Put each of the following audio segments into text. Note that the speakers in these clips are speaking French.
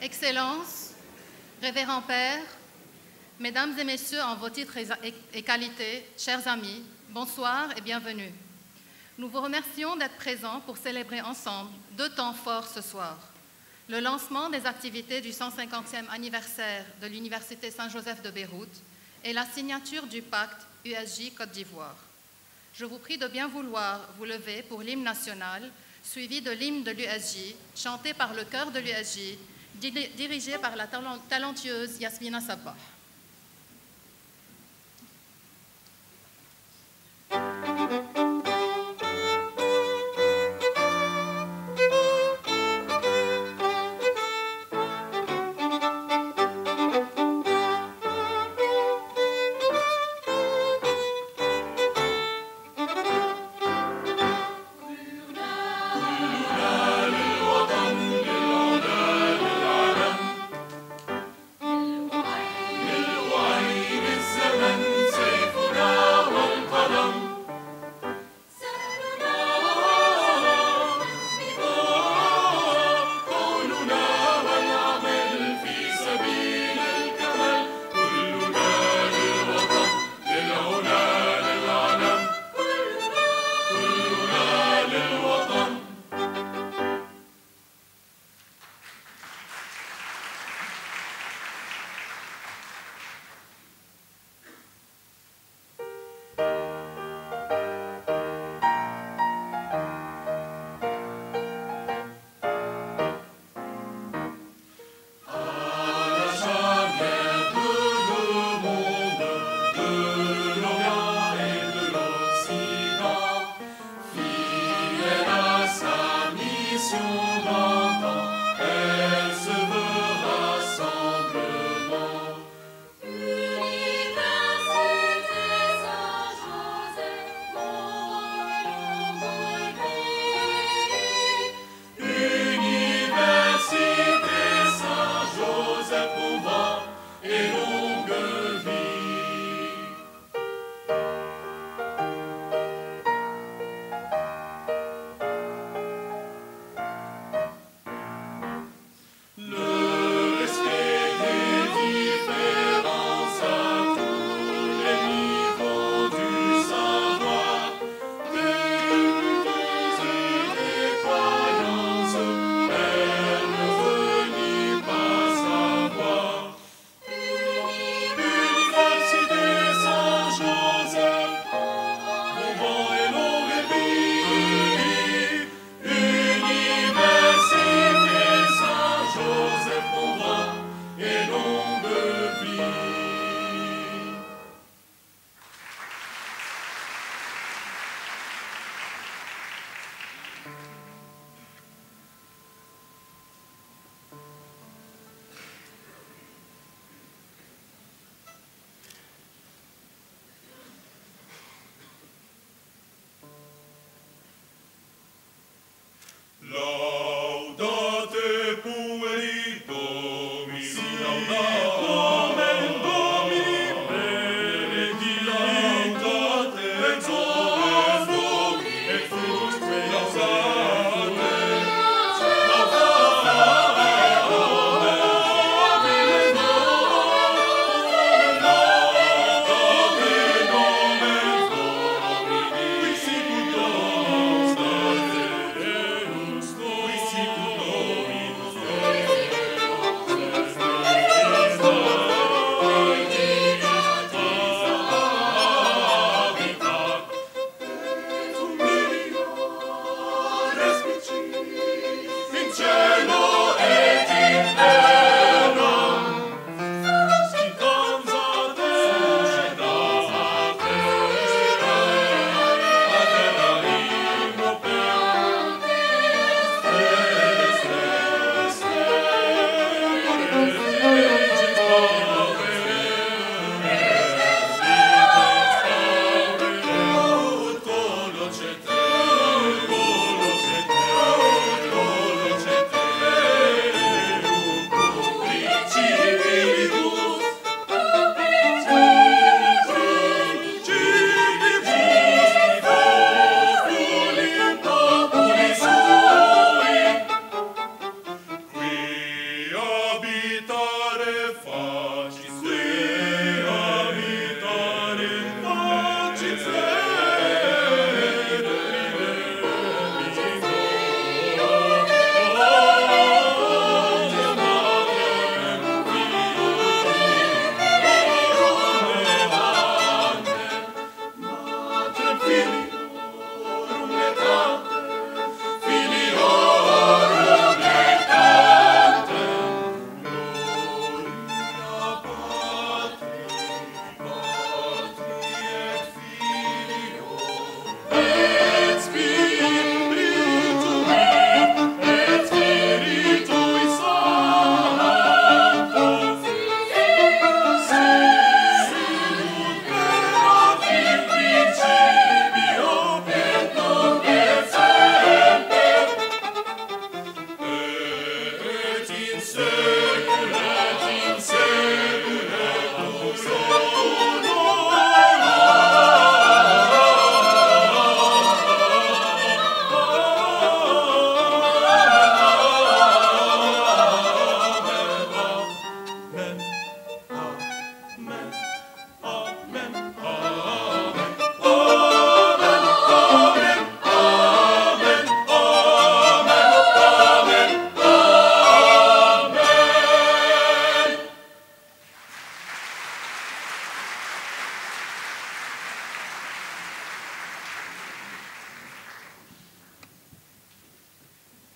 Excellences, Révérends Pères, Mesdames et Messieurs en vos titres et qualités, chers amis, bonsoir et bienvenue. Nous vous remercions d'être présents pour célébrer ensemble deux temps forts ce soir. Le lancement des activités du 150e anniversaire de l'Université Saint-Joseph de Beyrouth et la signature du pacte USJ Côte d'Ivoire. Je vous prie de bien vouloir vous lever pour l'hymne national, suivi de l'hymne de l'USJ, chanté par le chœur de l'USJ, dirigé par la talentueuse Yasmina Sabah. للوطن للعلم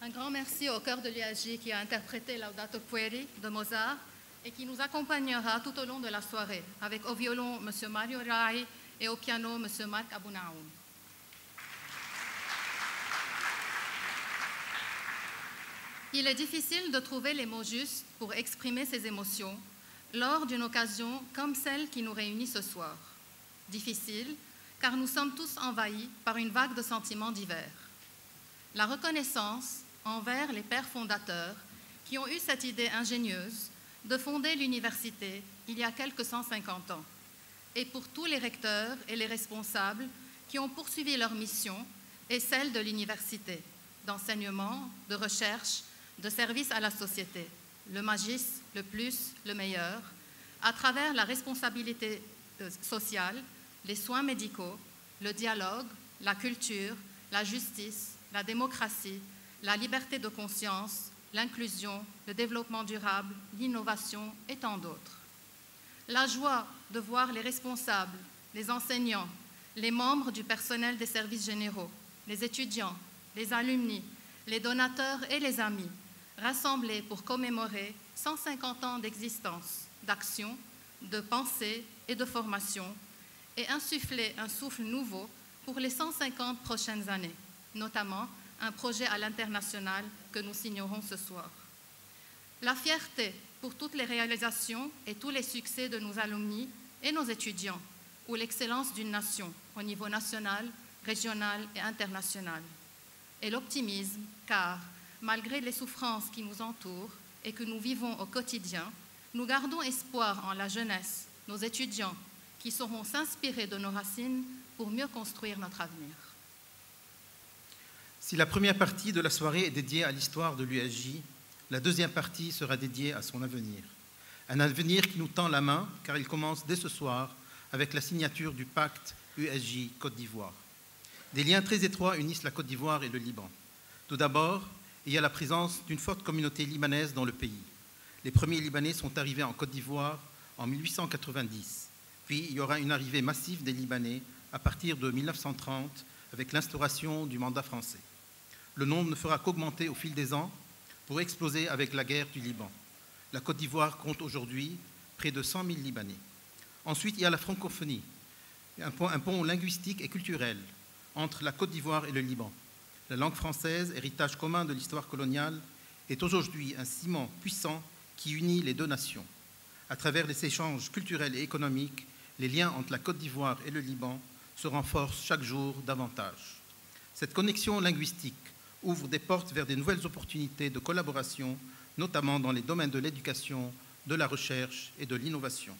Un grand merci au chœur de l'UAJ qui a interprété Laudato Pueri de Mozart et qui nous accompagnera tout au long de la soirée, avec au violon M. Mario Rai et au piano M. Marc Abounaoum. Il est difficile de trouver les mots justes pour exprimer ses émotions lors d'une occasion comme celle qui nous réunit ce soir. Difficile, car nous sommes tous envahis par une vague de sentiments divers. La reconnaissance envers les pères fondateurs qui ont eu cette idée ingénieuse de fonder l'université il y a quelques 150 ans, et pour tous les recteurs et les responsables qui ont poursuivi leur mission et celle de l'université, d'enseignement, de recherche, de service à la société, le magis, le plus, le meilleur, à travers la responsabilité sociale, les soins médicaux, le dialogue, la culture, la justice, la démocratie, la liberté de conscience, l'inclusion, le développement durable, l'innovation et tant d'autres. La joie de voir les responsables, les enseignants, les membres du personnel des services généraux, les étudiants, les alumni, les donateurs et les amis rassemblés pour commémorer 150 ans d'existence, d'action, de pensée et de formation et insuffler un souffle nouveau pour les 150 prochaines années, notamment un projet à l'international que nous signerons ce soir. La fierté pour toutes les réalisations et tous les succès de nos alumni et nos étudiants, ou l'excellence d'une nation au niveau national, régional et international. Et l'optimisme, car malgré les souffrances qui nous entourent et que nous vivons au quotidien, nous gardons espoir en la jeunesse, nos étudiants, qui sauront s'inspirer de nos racines pour mieux construire notre avenir. Si la première partie de la soirée est dédiée à l'histoire de l'UAJ, la deuxième partie sera dédiée à son avenir. Un avenir qui nous tend la main, car il commence dès ce soir avec la signature du pacte UAJ-Côte d'Ivoire. Des liens très étroits unissent la Côte d'Ivoire et le Liban. Tout d'abord, il y a la présence d'une forte communauté libanaise dans le pays. Les premiers Libanais sont arrivés en Côte d'Ivoire en 1890. Puis il y aura une arrivée massive des Libanais à partir de 1930 avec l'instauration du mandat français. Le nombre ne fera qu'augmenter au fil des ans pour exploser avec la guerre du Liban. La Côte d'Ivoire compte aujourd'hui près de 100 000 Libanais. Ensuite, il y a la francophonie, un pont linguistique et culturel entre la Côte d'Ivoire et le Liban. La langue française, héritage commun de l'histoire coloniale, est aujourd'hui un ciment puissant qui unit les deux nations. À travers les échanges culturels et économiques, les liens entre la Côte d'Ivoire et le Liban se renforcent chaque jour davantage. Cette connexion linguistique ouvre des portes vers des nouvelles opportunités de collaboration, notamment dans les domaines de l'éducation, de la recherche et de l'innovation.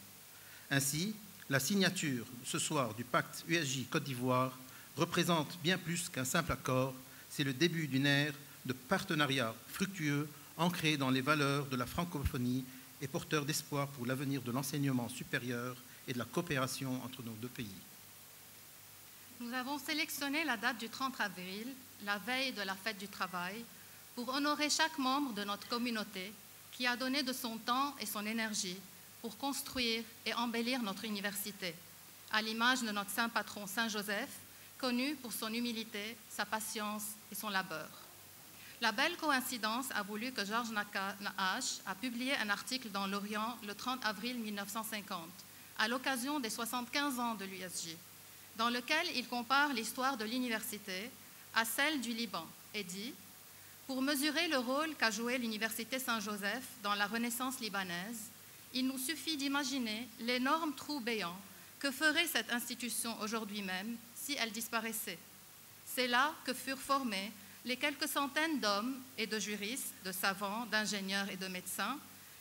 Ainsi, la signature ce soir du pacte UAJ-Côte d'Ivoire représente bien plus qu'un simple accord, c'est le début d'une ère de partenariat fructueux ancré dans les valeurs de la francophonie et porteur d'espoir pour l'avenir de l'enseignement supérieur et de la coopération entre nos deux pays. Nous avons sélectionné la date du 30 avril, la veille de la fête du travail, pour honorer chaque membre de notre communauté qui a donné de son temps et son énergie pour construire et embellir notre université, à l'image de notre saint patron Saint Joseph, connu pour son humilité, sa patience et son labeur. La belle coïncidence a voulu que Georges Nakache a publié un article dans l'Orient le 30 avril 1950, à l'occasion des 75 ans de l'USJ, dans lequel il compare l'histoire de l'université à celle du Liban et dit « Pour mesurer le rôle qu'a joué l'université Saint-Joseph dans la Renaissance libanaise, il nous suffit d'imaginer l'énorme trou béant que ferait cette institution aujourd'hui même si elle disparaissait. C'est là que furent formés les quelques centaines d'hommes et de juristes, de savants, d'ingénieurs et de médecins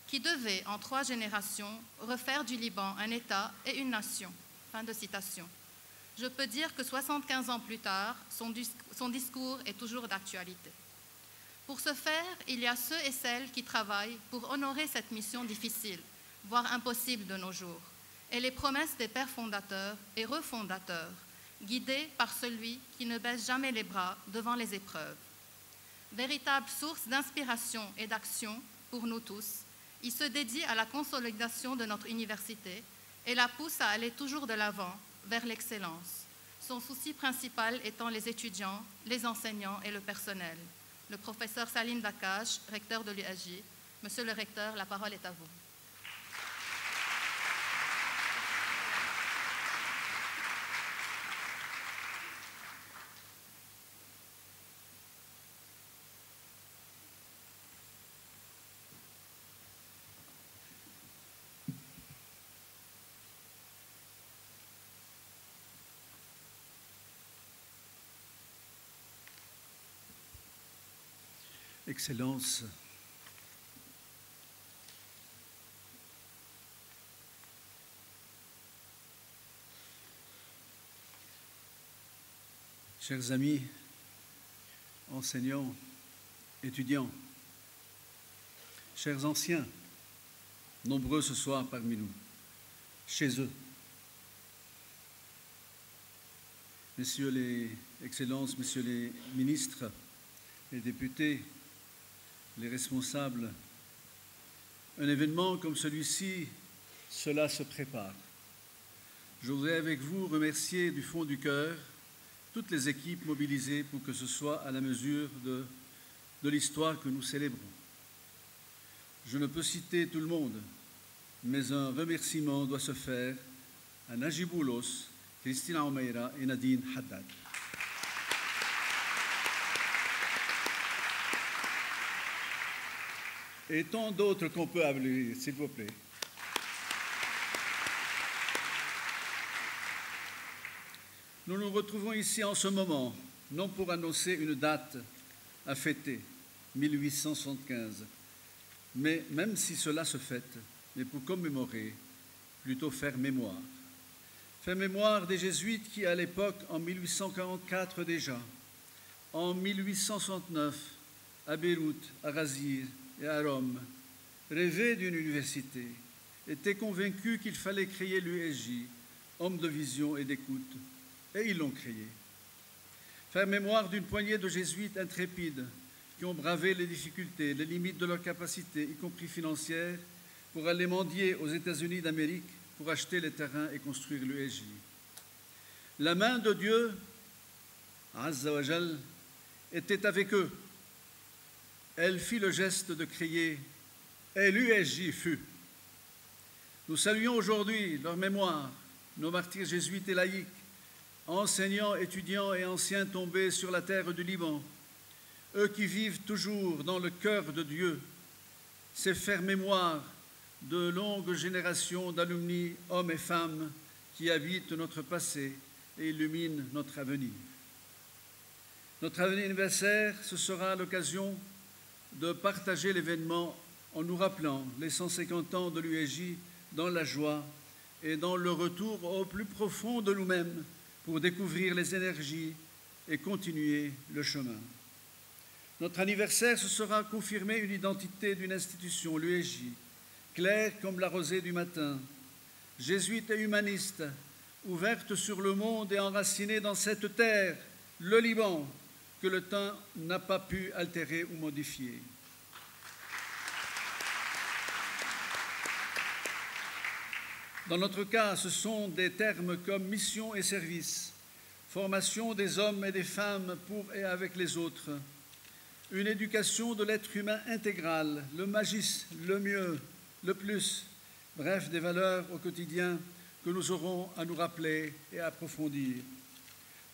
qui devaient, en 3 générations, refaire du Liban un État et une nation. » Fin de citation. Je peux dire que 75 ans plus tard, son discours est toujours d'actualité. Pour ce faire, il y a ceux et celles qui travaillent pour honorer cette mission difficile, voire impossible de nos jours, et les promesses des pères fondateurs et refondateurs, guidés par celui qui ne baisse jamais les bras devant les épreuves. Véritable source d'inspiration et d'action pour nous tous, il se dédie à la consolidation de notre université et la pousse à aller toujours de l'avant vers l'excellence, son souci principal étant les étudiants, les enseignants et le personnel. Le professeur Salim Dakache, recteur de l'USJ. Monsieur le recteur, la parole est à vous. Excellences, chers amis, enseignants, étudiants, chers anciens, nombreux ce soir parmi nous, chez eux, messieurs les excellences, messieurs les ministres, les députés, les responsables, un événement comme celui-ci, cela se prépare. Je voudrais avec vous remercier du fond du cœur toutes les équipes mobilisées pour que ce soit à la mesure de l'histoire que nous célébrons. Je ne peux citer tout le monde, mais un remerciement doit se faire à Najib Oulos, Christina Omeira et Nadine Haddad. Et tant d'autres qu'on peut applaudir, s'il vous plaît. Nous nous retrouvons ici en ce moment, non pour annoncer une date à fêter, 1875, mais même si cela se fête, mais pour commémorer, plutôt faire mémoire. Faire mémoire des Jésuites qui, à l'époque, en 1844 déjà, en 1869, à Beyrouth, à Razir, et à Rome, rêvaient d'une université, étaient convaincus qu'il fallait créer l'USJ, homme de vision et d'écoute, et ils l'ont créé. Faire mémoire d'une poignée de jésuites intrépides qui ont bravé les difficultés, les limites de leur capacité, y compris financières, pour aller mendier aux États-Unis d'Amérique pour acheter les terrains et construire l'USJ. La main de Dieu, Azza wa Jal, était avec eux. Elle fit le geste de crier « Et l'USJ fut ». Nous saluons aujourd'hui leur mémoire, nos martyrs jésuites et laïcs, enseignants, étudiants et anciens tombés sur la terre du Liban, eux qui vivent toujours dans le cœur de Dieu. C'est faire mémoire de longues générations d'alumni, hommes et femmes, qui habitent notre passé et illuminent notre avenir. Notre anniversaire, ce sera l'occasion de partager l'événement en nous rappelant les 150 ans de l'USJ dans la joie et dans le retour au plus profond de nous-mêmes pour découvrir les énergies et continuer le chemin. Notre anniversaire, ce sera confirmer une identité d'une institution, l'UEJ, claire comme la rosée du matin, jésuite et humaniste, ouverte sur le monde et enracinée dans cette terre, le Liban, que le temps n'a pas pu altérer ou modifier. Dans notre cas, ce sont des termes comme mission et service, formation des hommes et des femmes pour et avec les autres, une éducation de l'être humain intégral, le magis, le mieux, le plus, bref, des valeurs au quotidien que nous aurons à nous rappeler et à approfondir.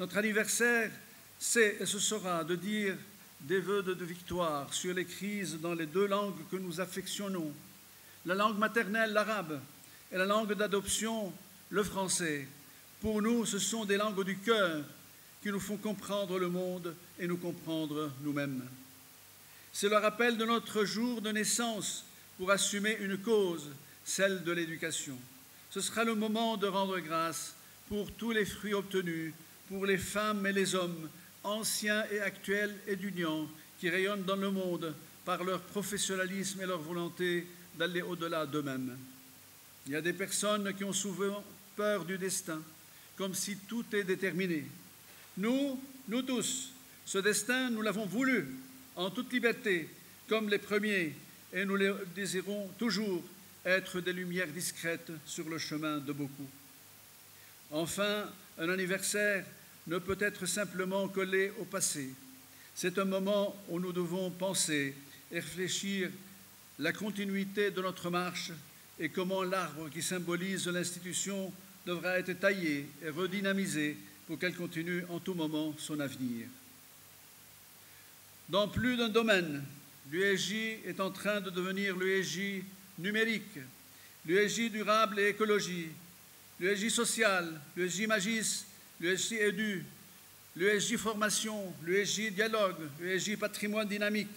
Notre anniversaire, c'est et ce sera de dire des vœux de victoire sur les crises dans les deux langues que nous affectionnons, la langue maternelle, l'arabe, et la langue d'adoption, le français. Pour nous, ce sont des langues du cœur qui nous font comprendre le monde et nous comprendre nous-mêmes. C'est le rappel de notre jour de naissance pour assumer une cause, celle de l'éducation. Ce sera le moment de rendre grâce pour tous les fruits obtenus, pour les femmes et les hommes, anciens et actuels étudiants, qui rayonnent dans le monde par leur professionnalisme et leur volonté d'aller au-delà d'eux-mêmes. Il y a des personnes qui ont souvent peur du destin, comme si tout est déterminé. Nous tous, ce destin, nous l'avons voulu en toute liberté, comme les premiers, et nous le désirons toujours être des lumières discrètes sur le chemin de beaucoup. Enfin, un anniversaire ne peut être simplement collé au passé. C'est un moment où nous devons penser et réfléchir la continuité de notre marche et comment l'arbre qui symbolise l'institution devra être taillé et redynamisé pour qu'elle continue en tout moment son avenir. Dans plus d'un domaine, l'UEJ est en train de devenir l'UEJ numérique, l'UEJ durable et écologie, l'UEJ social, l'UEJ magis, l'UEJ édu, l'UEJ formation, l'UEJ dialogue, l'UEJ patrimoine dynamique,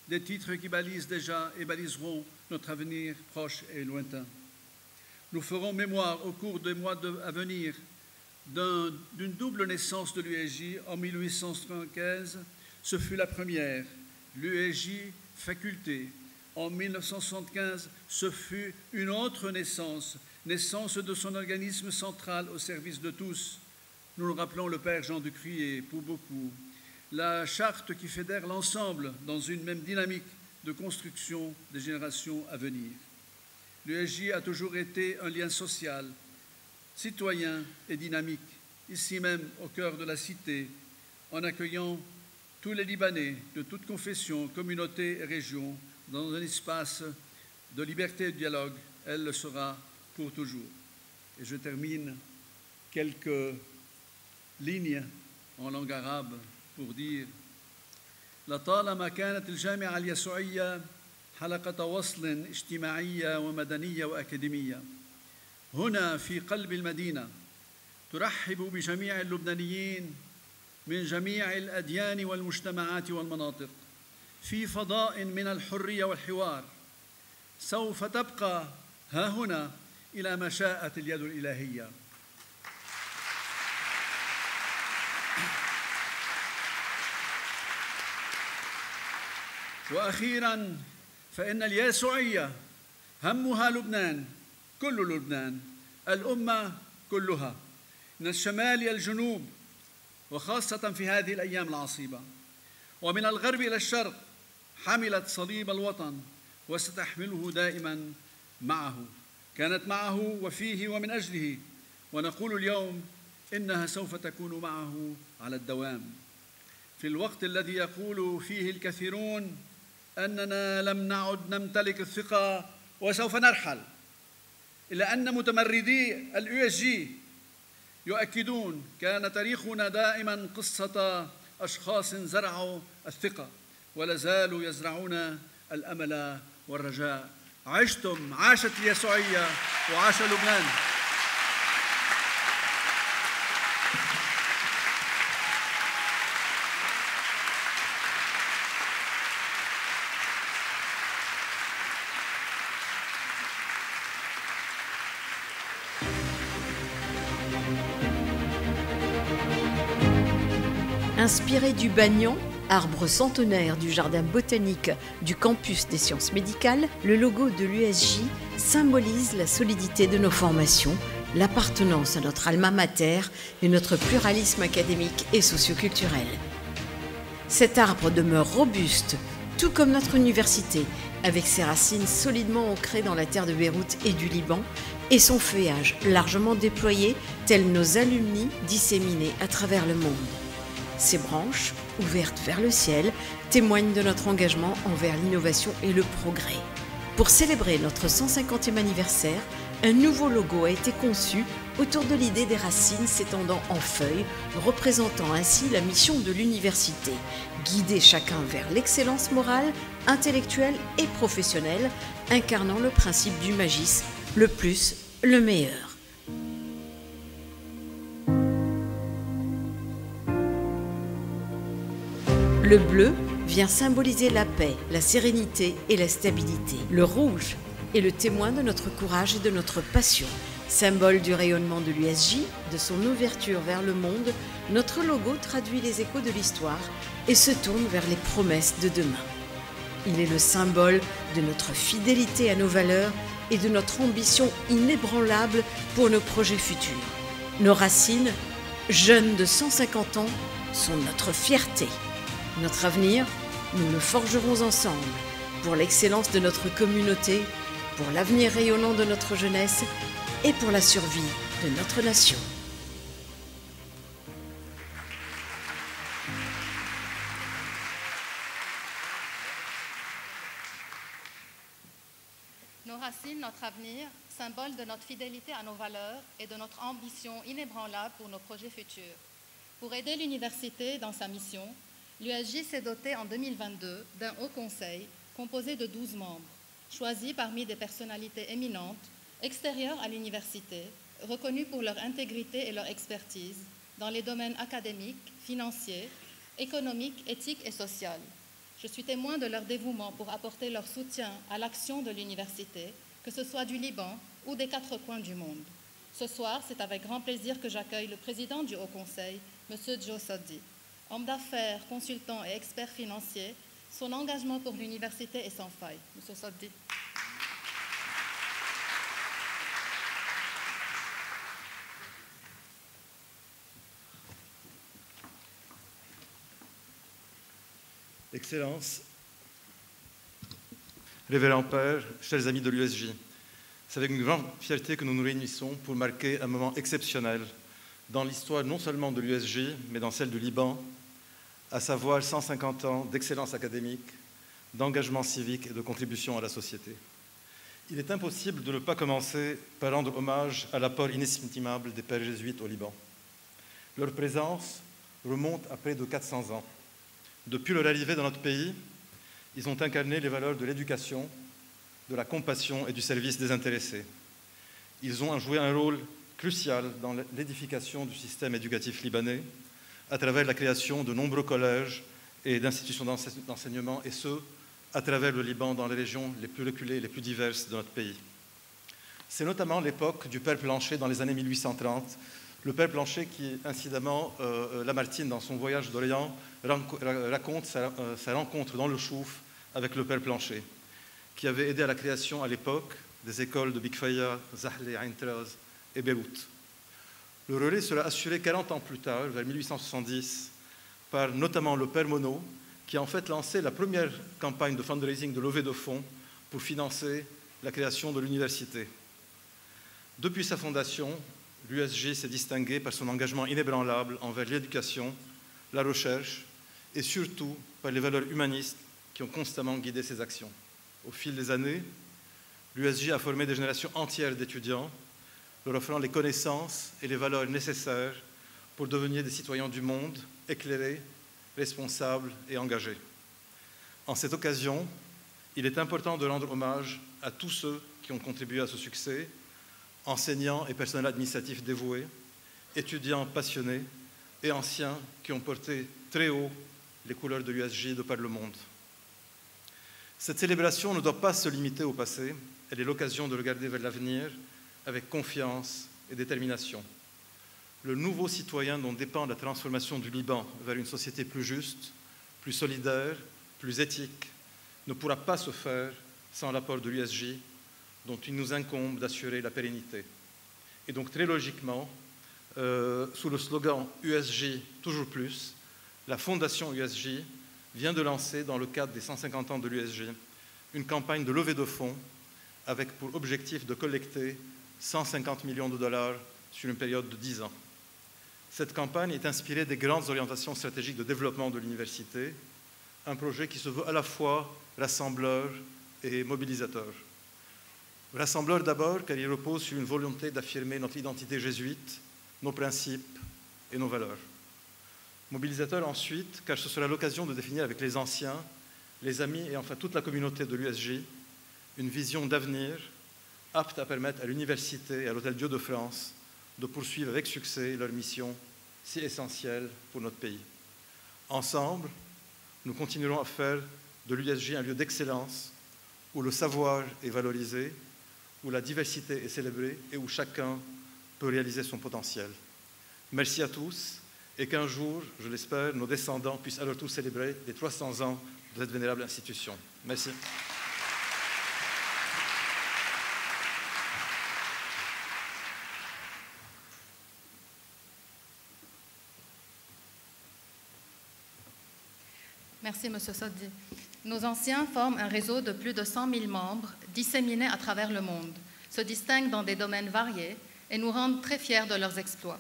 des titres qui balisent déjà et baliseront notre avenir proche et lointain. Nous ferons mémoire au cours des mois à venir d'une double naissance de l'UEJ en 1875. Ce fut la première, l'UEJ faculté. En 1975, ce fut une autre naissance, naissance de son organisme central au service de tous. Nous le rappelons le Père Jean Ducrier pour beaucoup. La charte qui fédère l'ensemble dans une même dynamique de construction des générations à venir. L'UEJ a toujours été un lien social, citoyen et dynamique, ici même au cœur de la cité, en accueillant tous les Libanais de toutes confessions, communautés et régions dans un espace de liberté et de dialogue. Elle le sera pour toujours. Et je termine quelques lignes en langue arabe pour dire لطالما كانت الجامعة اليسوعية حلقة وصل اجتماعية ومدنية وأكاديمية هنا في قلب المدينة ترحب بجميع اللبنانيين من جميع الأديان والمجتمعات والمناطق في فضاء من الحرية والحوار سوف تبقى ها هنا إلى ما شاءت اليد الإلهية. وأخيراً فإن اليسوعية همها لبنان، كل لبنان، الأمة كلها، من الشمال إلى الجنوب وخاصة في هذه الأيام العصيبة، ومن الغرب إلى الشرق حملت صليب الوطن وستحمله دائماً معه، كانت معه وفيه ومن أجله، ونقول اليوم إنها سوف تكون معه على الدوام. في الوقت الذي يقول فيه الكثيرون أننا لم نعد نمتلك الثقة وسوف نرحل، إلا أن متمردي الUSG يؤكدون كان تاريخنا دائما قصة أشخاص زرعوا الثقة ولا زالوا يزرعون الأمل والرجاء. عشتم، عاشت اليسوعية وعاش لبنان. Inspiré du Bagnon, Arbre centenaire du jardin botanique du campus des sciences médicales, le logo de l'USJ symbolise la solidité de nos formations, l'appartenance à notre alma mater et notre pluralisme académique et socioculturel. Cet arbre demeure robuste, tout comme notre université, avec ses racines solidement ancrées dans la terre de Beyrouth et du Liban, et son feuillage largement déployé, tels nos alumni disséminés à travers le monde. Ses branches, ouvertes vers le ciel, témoignent de notre engagement envers l'innovation et le progrès. Pour célébrer notre 150e anniversaire, un nouveau logo a été conçu autour de l'idée des racines s'étendant en feuilles, représentant ainsi la mission de l'université, guider chacun vers l'excellence morale, intellectuelle et professionnelle, incarnant le principe du magis, le plus, le meilleur. Le bleu vient symboliser la paix, la sérénité et la stabilité. Le rouge est le témoin de notre courage et de notre passion. Symbole du rayonnement de l'USJ, de son ouverture vers le monde, notre logo traduit les échos de l'histoire et se tourne vers les promesses de demain. Il est le symbole de notre fidélité à nos valeurs et de notre ambition inébranlable pour nos projets futurs. Nos racines, jeunes de 150 ans, sont notre fierté. Notre avenir, nous le forgerons ensemble, pour l'excellence de notre communauté, pour l'avenir rayonnant de notre jeunesse et pour la survie de notre nation. Nos racines, notre avenir, symbole de notre fidélité à nos valeurs et de notre ambition inébranlable pour nos projets futurs. Pour aider l'université dans sa mission, l'USJ s'est dotée en 2022 d'un haut conseil composé de 12 membres, choisis parmi des personnalités éminentes, extérieures à l'université, reconnues pour leur intégrité et leur expertise dans les domaines académiques, financiers, économiques, éthiques et sociaux. Je suis témoin de leur dévouement pour apporter leur soutien à l'action de l'université, que ce soit du Liban ou des 4 coins du monde. Ce soir, c'est avec grand plaisir que j'accueille le président du Haut Conseil, M. Joe Soddi. Homme d'affaires, consultant et expert financier, son engagement pour l'université est sans faille. M. Soddi. Excellences, Révérend Père, chers amis de l'USJ, c'est avec une grande fierté que nous nous réunissons pour marquer un moment exceptionnel dans l'histoire non seulement de l'USJ, mais dans celle du Liban, à savoir 150 ans d'excellence académique, d'engagement civique et de contribution à la société. Il est impossible de ne pas commencer par rendre hommage à l'apport inestimable des pères jésuites au Liban. Leur présence remonte à près de 400 ans. Depuis leur arrivée dans notre pays, ils ont incarné les valeurs de l'éducation, de la compassion et du service désintéressé. Ils ont joué un rôle crucial dans l'édification du système éducatif libanais à travers la création de nombreux collèges et d'institutions d'enseignement, et ce, à travers le Liban, dans les régions les plus reculées et les plus diverses de notre pays. C'est notamment l'époque du Père Planché dans les années 1830, le Père Planché qui, incidemment, Lamartine, dans son voyage d'Orient, raconte sa rencontre dans le Chouf avec le Père Planché, qui avait aidé à la création à l'époque des écoles de Bikfaya, Zahle, Ain Traz et Beyrouth. Le relais sera assuré 40 ans plus tard, vers 1870, par notamment le Père Monod, qui a en fait lancé la première campagne de fundraising, de levée de fonds, pour financer la création de l'université. Depuis sa fondation, l'USJ s'est distingué par son engagement inébranlable envers l'éducation, la recherche et surtout par les valeurs humanistes qui ont constamment guidé ses actions. Au fil des années, l'USJ a formé des générations entières d'étudiants, leur offrant les connaissances et les valeurs nécessaires pour devenir des citoyens du monde, éclairés, responsables et engagés. En cette occasion, il est important de rendre hommage à tous ceux qui ont contribué à ce succès, enseignants et personnels administratifs dévoués, étudiants passionnés et anciens qui ont porté très haut les couleurs de l'USJ de par le monde. Cette célébration ne doit pas se limiter au passé, elle est l'occasion de regarder vers l'avenir avec confiance et détermination. Le nouveau citoyen dont dépend la transformation du Liban vers une société plus juste plus solidaire, plus éthique, ne pourra pas se faire sans l'apport de l'USJ, dont il nous incombe d'assurer la pérennité. Et donc très logiquement, sous le slogan USJ toujours plus, la Fondation USJ vient de lancer, dans le cadre des 150 ans de l'USJ, une campagne de levée de fonds avec pour objectif de collecter 150 millions de dollars sur une période de 10 ans. Cette campagne est inspirée des grandes orientations stratégiques de développement de l'université, un projet qui se veut à la fois rassembleur et mobilisateur. Rassembleur d'abord, car il repose sur une volonté d'affirmer notre identité jésuite, nos principes et nos valeurs. Mobilisateur ensuite, car ce sera l'occasion de définir avec les anciens, les amis et enfin toute la communauté de l'USJ une vision d'avenir apte à permettre à l'université et à l'Hôtel Dieu de France de poursuivre avec succès leur mission si essentielle pour notre pays. Ensemble, nous continuerons à faire de l'USJ un lieu d'excellence où le savoir est valorisé, où la diversité est célébrée et où chacun peut réaliser son potentiel. Merci à tous et qu'un jour, je l'espère, nos descendants puissent à leur tour célébrer les 300 ans de cette vénérable institution. Merci. Merci, M. Soddi. Nos anciens forment un réseau de plus de 100 000 membres disséminés à travers le monde, se distinguent dans des domaines variés et nous rendent très fiers de leurs exploits.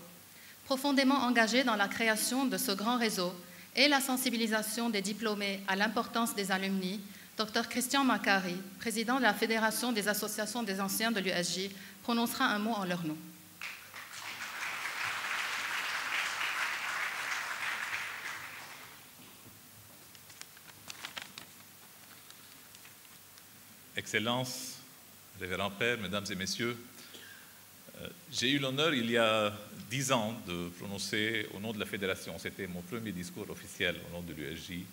Profondément engagés dans la création de ce grand réseau et la sensibilisation des diplômés à l'importance des alumni, Dr Christian Macari, président de la Fédération des associations des anciens de l'USJ, prononcera un mot en leur nom. Excellences, révérends pères, mesdames et messieurs, j'ai eu l'honneur il y a 10 ans de prononcer au nom de la Fédération, c'était mon premier discours officiel au nom de l'USJ,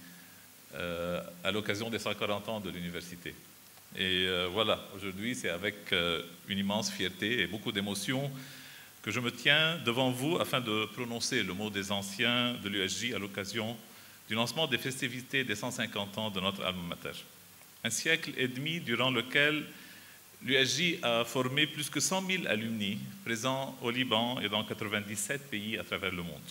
à l'occasion des 140 ans de l'université. Et voilà, aujourd'hui c'est avec une immense fierté et beaucoup d'émotion que je me tiens devant vous afin de prononcer le mot des anciens de l'USJ à l'occasion du lancement des festivités des 150 ans de notre alma mater. Un siècle et demi durant lequel l'USJ a formé plus que 100 000 alumni présents au Liban et dans 97 pays à travers le monde.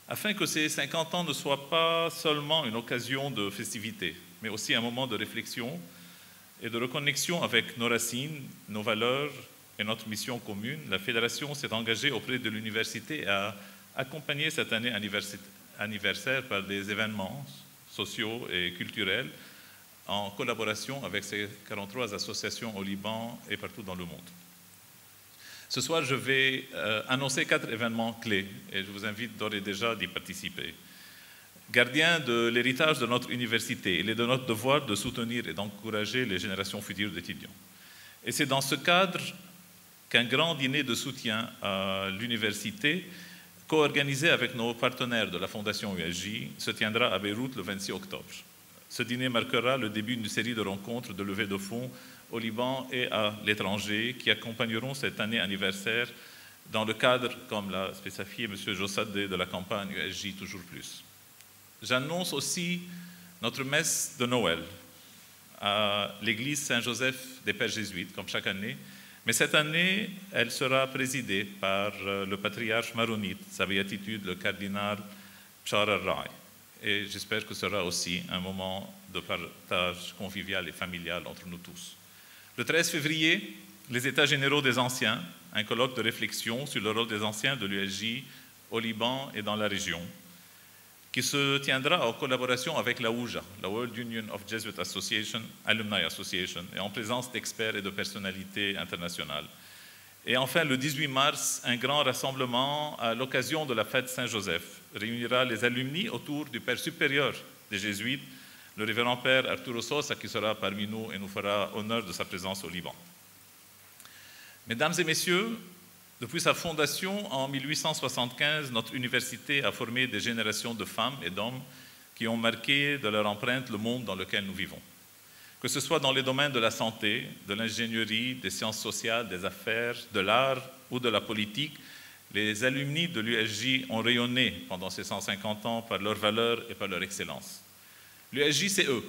Afin que ces 50 ans ne soient pas seulement une occasion de festivité, mais aussi un moment de réflexion et de reconnexion avec nos racines, nos valeurs et notre mission commune, la Fédération s'est engagée auprès de l'université à accompagner cette année anniversaire par des événements sociaux et culturels en collaboration avec ces 43 associations au Liban et partout dans le monde. Ce soir, je vais annoncer 4 événements clés et je vous invite d'ores et déjà d'y participer. Gardien de l'héritage de notre université, il est de notre devoir de soutenir et d'encourager les générations futures d'étudiants. Et c'est dans ce cadre qu'un grand dîner de soutien à l'université, co-organisé avec nos partenaires de la Fondation USJ, se tiendra à Beyrouth le 26 octobre. Ce dîner marquera le début d'une série de rencontres de levée de fonds au Liban et à l'étranger qui accompagneront cette année anniversaire dans le cadre, comme l'a spécifié M. Jossadeh, de la campagne USJ Toujours Plus. J'annonce aussi notre messe de Noël à l'église Saint-Joseph des Pères Jésuites, comme chaque année, mais cette année, elle sera présidée par le patriarche maronite, sa béatitude, le cardinal Bchar al-Rai. Et j'espère que ce sera aussi un moment de partage convivial et familial entre nous tous. Le 13 février, les États généraux des anciens, un colloque de réflexion sur le rôle des anciens de l'USJ au Liban et dans la région, qui se tiendra en collaboration avec la WUJA, la World Union of Jesuit Association, Alumni Association, et en présence d'experts et de personnalités internationales. Et enfin, le 18 mars, un grand rassemblement à l'occasion de la fête Saint-Joseph réunira les alumni autour du père supérieur des Jésuites, le révérend père Arturo Sosa, qui sera parmi nous et nous fera honneur de sa présence au Liban. Mesdames et messieurs, depuis sa fondation en 1875, notre université a formé des générations de femmes et d'hommes qui ont marqué de leur empreinte le monde dans lequel nous vivons. Que ce soit dans les domaines de la santé, de l'ingénierie, des sciences sociales, des affaires, de l'art ou de la politique, les alumni de l'USJ ont rayonné pendant ces 150 ans par leurs valeurs et par leur excellence. L'USJ, c'est eux.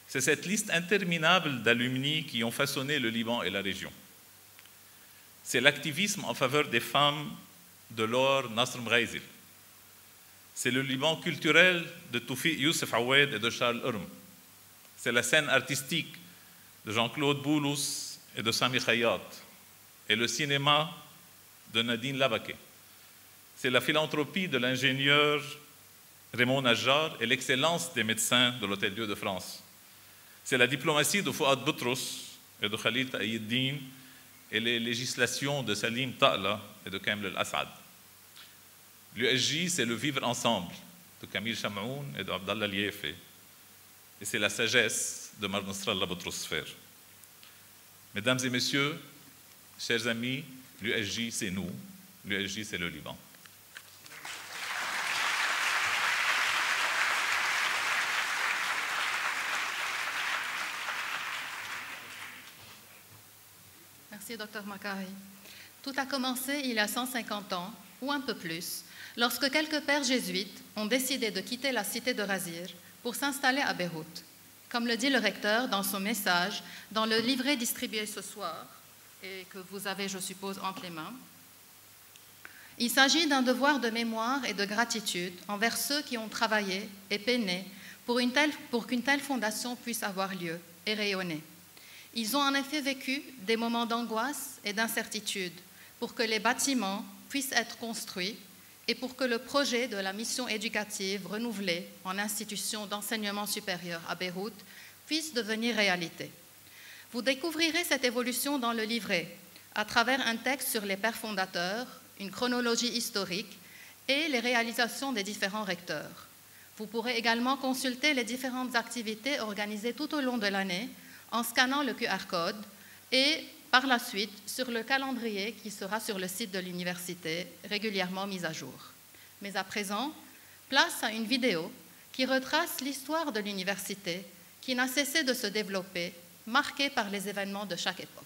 C'est cette liste interminable d'alumni qui ont façonné le Liban et la région. C'est l'activisme en faveur des femmes de Laure Nasr Mghazil. C'est le Liban culturel de Toufiq Youssef Awed et de Charles Urm. C'est la scène artistique de Jean-Claude Boulous et de Sami Khayyat. Et le cinéma de Nadine Labake. C'est la philanthropie de l'ingénieur Raymond Najjar et l'excellence des médecins de l'Hôtel-Dieu de France. C'est la diplomatie de Fouad Boutros et de Khalil Taïeddin et les législations de Salim Ta'la et de Kamel El-Assad. L'USJ, c'est le vivre ensemble de Camille Chamoun et de Abdallah Liefé. Et c'est la sagesse de Mar Nasrallah Boutros-Sfer. Mesdames et messieurs, chers amis, l'USJ, c'est nous. L'USJ, c'est le Liban. Merci, Dr Makari. Tout a commencé il y a 150 ans, ou un peu plus, lorsque quelques pères jésuites ont décidé de quitter la cité de Razir pour s'installer à Beyrouth. Comme le dit le recteur dans son message, dans le livret distribué ce soir, et que vous avez, je suppose, entre les mains, il s'agit d'un devoir de mémoire et de gratitude envers ceux qui ont travaillé et peiné pour qu'une telle fondation puisse avoir lieu et rayonner. Ils ont en effet vécu des moments d'angoisse et d'incertitude pour que les bâtiments puissent être construits et pour que le projet de la mission éducative renouvelée en institution d'enseignement supérieur à Beyrouth puisse devenir réalité. Vous découvrirez cette évolution dans le livret à travers un texte sur les pères fondateurs, une chronologie historique et les réalisations des différents recteurs. Vous pourrez également consulter les différentes activités organisées tout au long de l'année en scannant le QR code et par la suite sur le calendrier qui sera sur le site de l'université, régulièrement mis à jour. Mais à présent, place à une vidéo qui retrace l'histoire de l'université qui n'a cessé de se développer, marquée par les événements de chaque époque.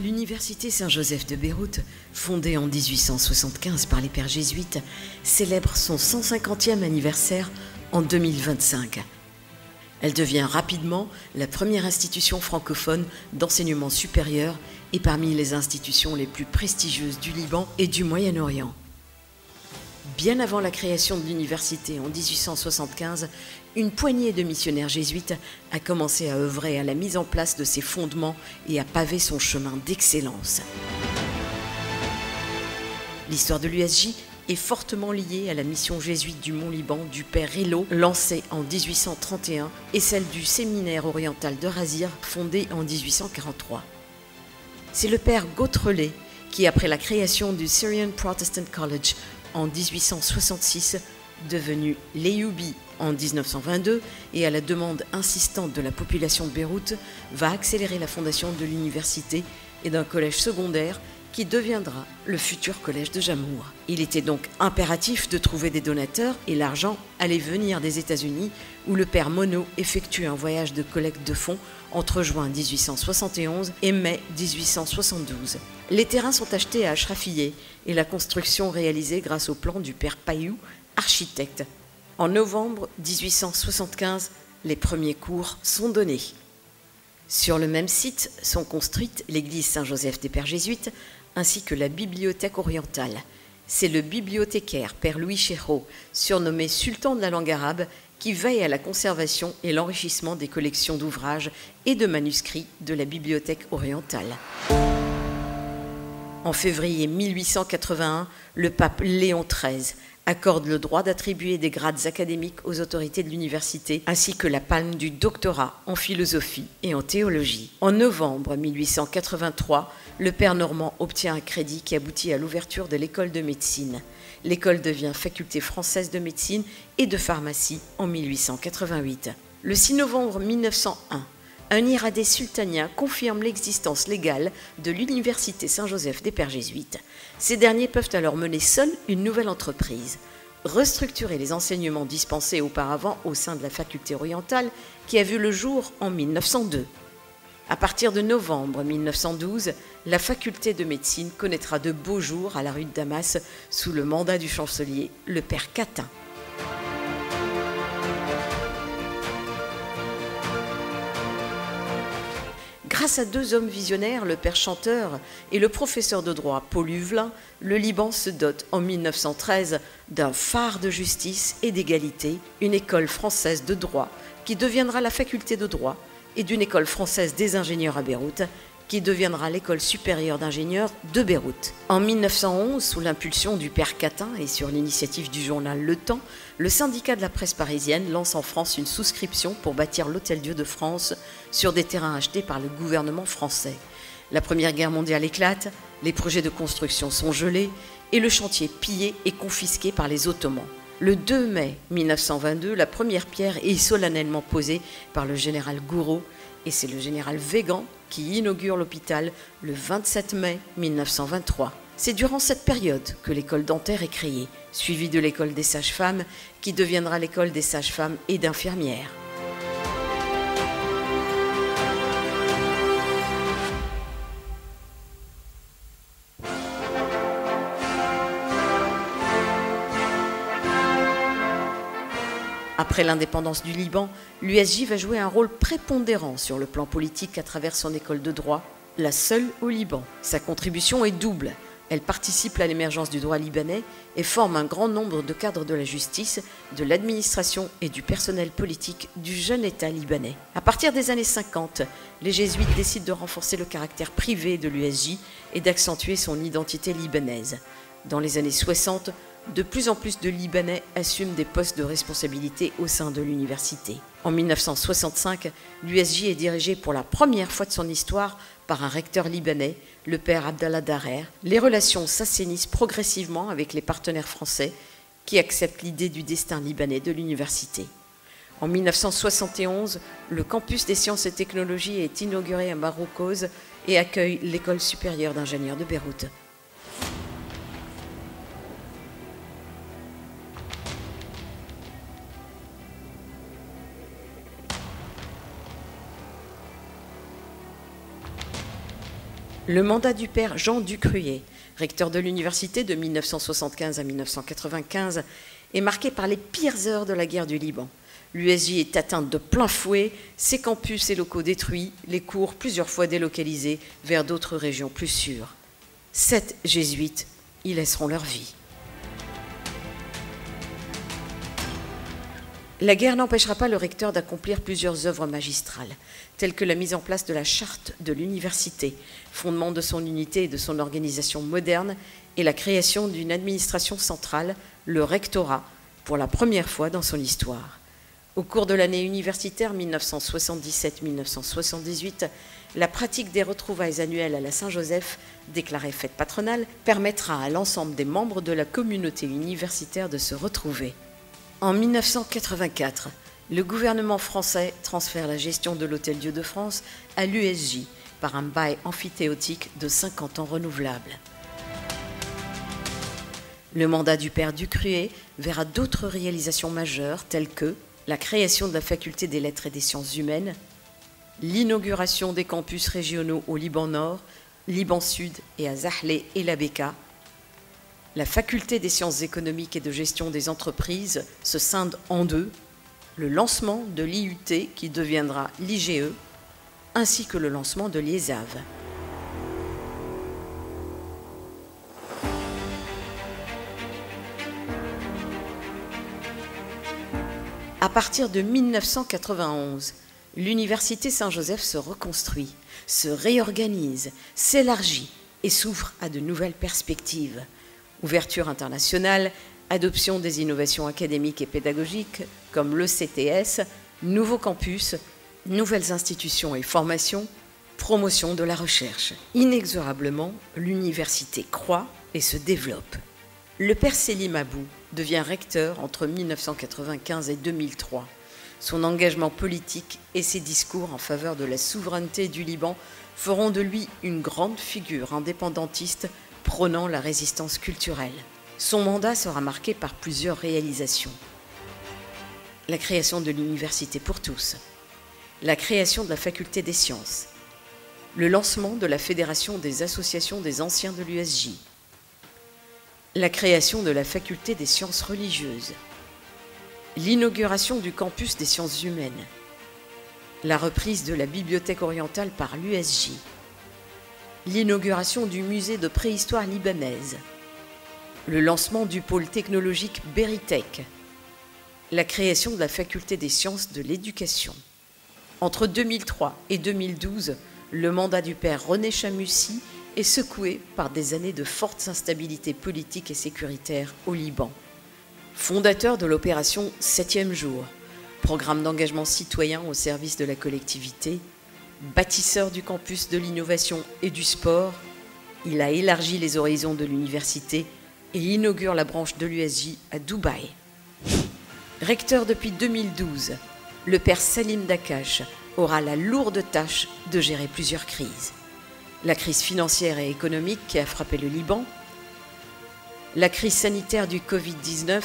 L'Université Saint-Joseph de Beyrouth, fondée en 1875 par les pères jésuites, célèbre son 150e anniversaire en 2025. Elle devient rapidement la première institution francophone d'enseignement supérieur et parmi les institutions les plus prestigieuses du Liban et du Moyen-Orient. Bien avant la création de l'université en 1875, une poignée de missionnaires jésuites a commencé à œuvrer à la mise en place de ses fondements et à paver son chemin d'excellence. L'histoire de l'USJ est fortement liée à la mission jésuite du Mont-Liban du père Rillo, lancée en 1831, et celle du séminaire oriental de Razir, fondé en 1843. C'est le père Gautrelet qui, après la création du Syrian Protestant College en 1866, devenu l'Eyyoubi en 1922 et à la demande insistante de la population de Beyrouth, va accélérer la fondation de l'université et d'un collège secondaire qui deviendra le futur collège de Jamour. Il était donc impératif de trouver des donateurs et l'argent allait venir des États-Unis où le père Monod effectue un voyage de collecte de fonds entre juin 1871 et mai 1872. Les terrains sont achetés à Ashrafiyeh et la construction réalisée grâce au plan du père Payou, architecte. En novembre 1875, les premiers cours sont donnés. Sur le même site sont construites l'église Saint-Joseph des Pères Jésuites ainsi que la bibliothèque orientale. C'est le bibliothécaire Père Louis Chéreau, surnommé sultan de la langue arabe, qui veille à la conservation et l'enrichissement des collections d'ouvrages et de manuscrits de la bibliothèque orientale. En février 1881, le pape Léon XIII accorde le droit d'attribuer des grades académiques aux autorités de l'université, ainsi que la palme du doctorat en philosophie et en théologie. En novembre 1883, le père Normand obtient un crédit qui aboutit à l'ouverture de l'école de médecine. L'école devient faculté française de médecine et de pharmacie en 1888. Le 6 novembre 1901, un iradé sultanien confirme l'existence légale de l'Université Saint-Joseph des Pères Jésuites. Ces derniers peuvent alors mener seuls une nouvelle entreprise, restructurer les enseignements dispensés auparavant au sein de la faculté orientale qui a vu le jour en 1902. À partir de novembre 1912, la faculté de médecine connaîtra de beaux jours à la rue de Damas sous le mandat du chancelier, le père Catin. Grâce à deux hommes visionnaires, le père Chanteur et le professeur de droit Paul Huvelin, le Liban se dote en 1913 d'un phare de justice et d'égalité, une école française de droit qui deviendra la faculté de droit, et d'une école française des ingénieurs à Beyrouth qui deviendra l'école supérieure d'ingénieurs de Beyrouth. En 1911, sous l'impulsion du père Catin et sur l'initiative du journal Le Temps, le syndicat de la presse parisienne lance en France une souscription pour bâtir l'Hôtel-Dieu de France sur des terrains achetés par le gouvernement français. La Première Guerre mondiale éclate, les projets de construction sont gelés et le chantier pillé et confisqué par les Ottomans. Le 2 mai 1922, la première pierre est solennellement posée par le général Gouraud et c'est le général Weygand qui inaugure l'hôpital le 27 mai 1923. C'est durant cette période que l'école dentaire est créée, suivie de l'école des sages-femmes qui deviendra l'école des sages-femmes et d'infirmières. Après l'indépendance du Liban, l'USJ va jouer un rôle prépondérant sur le plan politique à travers son école de droit, la seule au Liban. Sa contribution est double. Elle participe à l'émergence du droit libanais et forme un grand nombre de cadres de la justice, de l'administration et du personnel politique du jeune État libanais. À partir des années 50, les jésuites décident de renforcer le caractère privé de l'USJ et d'accentuer son identité libanaise. Dans les années 60, de plus en plus de Libanais assument des postes de responsabilité au sein de l'université. En 1965, l'USJ est dirigée pour la première fois de son histoire par un recteur libanais, le père Abdallah Darer. Les relations s'assainissent progressivement avec les partenaires français qui acceptent l'idée du destin libanais de l'université. En 1971, le campus des sciences et technologies est inauguré à Maroukos et accueille l'école supérieure d'ingénieurs de Beyrouth. Le mandat du père Jean Ducruyer, recteur de l'université de 1975 à 1995, est marqué par les pires heures de la guerre du Liban. L'USJ est atteinte de plein fouet, ses campus et locaux détruits, les cours plusieurs fois délocalisés vers d'autres régions plus sûres. 7 jésuites y laisseront leur vie. La guerre n'empêchera pas le recteur d'accomplir plusieurs œuvres magistrales, telles que la mise en place de la charte de l'université, fondement de son unité et de son organisation moderne, et la création d'une administration centrale, le rectorat, pour la première fois dans son histoire. Au cours de l'année universitaire 1977-1978, la pratique des retrouvailles annuelles à la Saint-Joseph, déclarée fête patronale, permettra à l'ensemble des membres de la communauté universitaire de se retrouver. En 1984, le gouvernement français transfère la gestion de l'Hôtel-Dieu de France à l'USJ par un bail amphithéotique de 50 ans renouvelable. Le mandat du père Ducruyer verra d'autres réalisations majeures telles que la création de la faculté des lettres et des sciences humaines, l'inauguration des campus régionaux au Liban Nord, Liban Sud et à Zahlé et la Beka. La faculté des sciences économiques et de gestion des entreprises se scinde en deux, le lancement de l'IUT qui deviendra l'IGE, ainsi que le lancement de l'IESAV. À partir de 1991, l'Université Saint-Joseph se reconstruit, se réorganise, s'élargit et s'ouvre à de nouvelles perspectives. Ouverture internationale, adoption des innovations académiques et pédagogiques comme le CTS, nouveaux campus, nouvelles institutions et formations, promotion de la recherche. Inexorablement, l'université croît et se développe. Le père Selim Abou devient recteur entre 1995 et 2003. Son engagement politique et ses discours en faveur de la souveraineté du Liban feront de lui une grande figure indépendantiste prônant la résistance culturelle. Son mandat sera marqué par plusieurs réalisations. La création de l'Université pour tous, la création de la Faculté des sciences, le lancement de la Fédération des associations des anciens de l'USJ, la création de la Faculté des sciences religieuses, l'inauguration du campus des sciences humaines, la reprise de la Bibliothèque orientale par l'USJ, l'inauguration du musée de préhistoire libanaise, le lancement du pôle technologique Beritech, la création de la Faculté des sciences de l'éducation. Entre 2003 et 2012, le mandat du père René Chamussi est secoué par des années de fortes instabilités politiques et sécuritaires au Liban. Fondateur de l'opération 7e jour, programme d'engagement citoyen au service de la collectivité, bâtisseur du campus de l'innovation et du sport, il a élargi les horizons de l'université et inaugure la branche de l'USJ à Dubaï. Recteur depuis 2012, le père Salim Dakash aura la lourde tâche de gérer plusieurs crises. La crise financière et économique qui a frappé le Liban, la crise sanitaire du Covid-19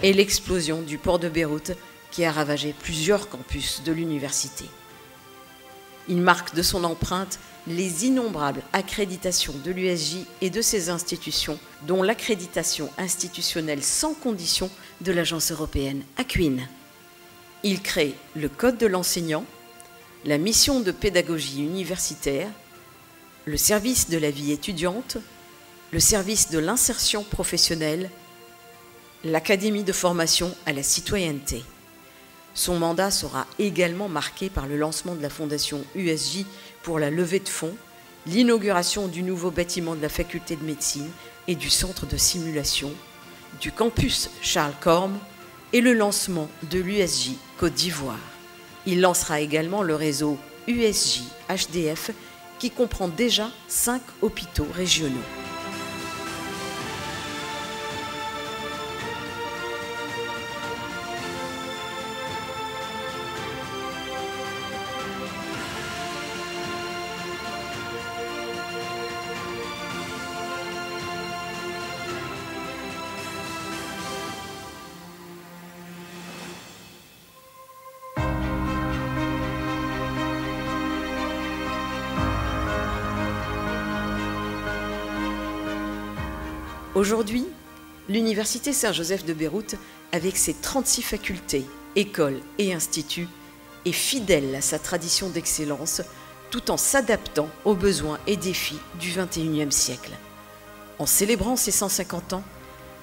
et l'explosion du port de Beyrouth qui a ravagé plusieurs campus de l'université. Il marque de son empreinte les innombrables accréditations de l'USJ et de ses institutions, dont l'accréditation institutionnelle sans condition de l'agence européenne Acuin. Il crée le Code de l'enseignant, la mission de pédagogie universitaire, le service de la vie étudiante, le service de l'insertion professionnelle, l'Académie de formation à la citoyenneté. Son mandat sera également marqué par le lancement de la Fondation USJ pour la levée de fonds, l'inauguration du nouveau bâtiment de la Faculté de médecine et du centre de simulation, du campus Charles Corme et le lancement de l'USJ Côte d'Ivoire. Il lancera également le réseau USJ HDF qui comprend déjà 5 hôpitaux régionaux. Aujourd'hui, l'Université Saint-Joseph de Beyrouth, avec ses 36 facultés, écoles et instituts, est fidèle à sa tradition d'excellence tout en s'adaptant aux besoins et défis du XXIe siècle. En célébrant ses 150 ans,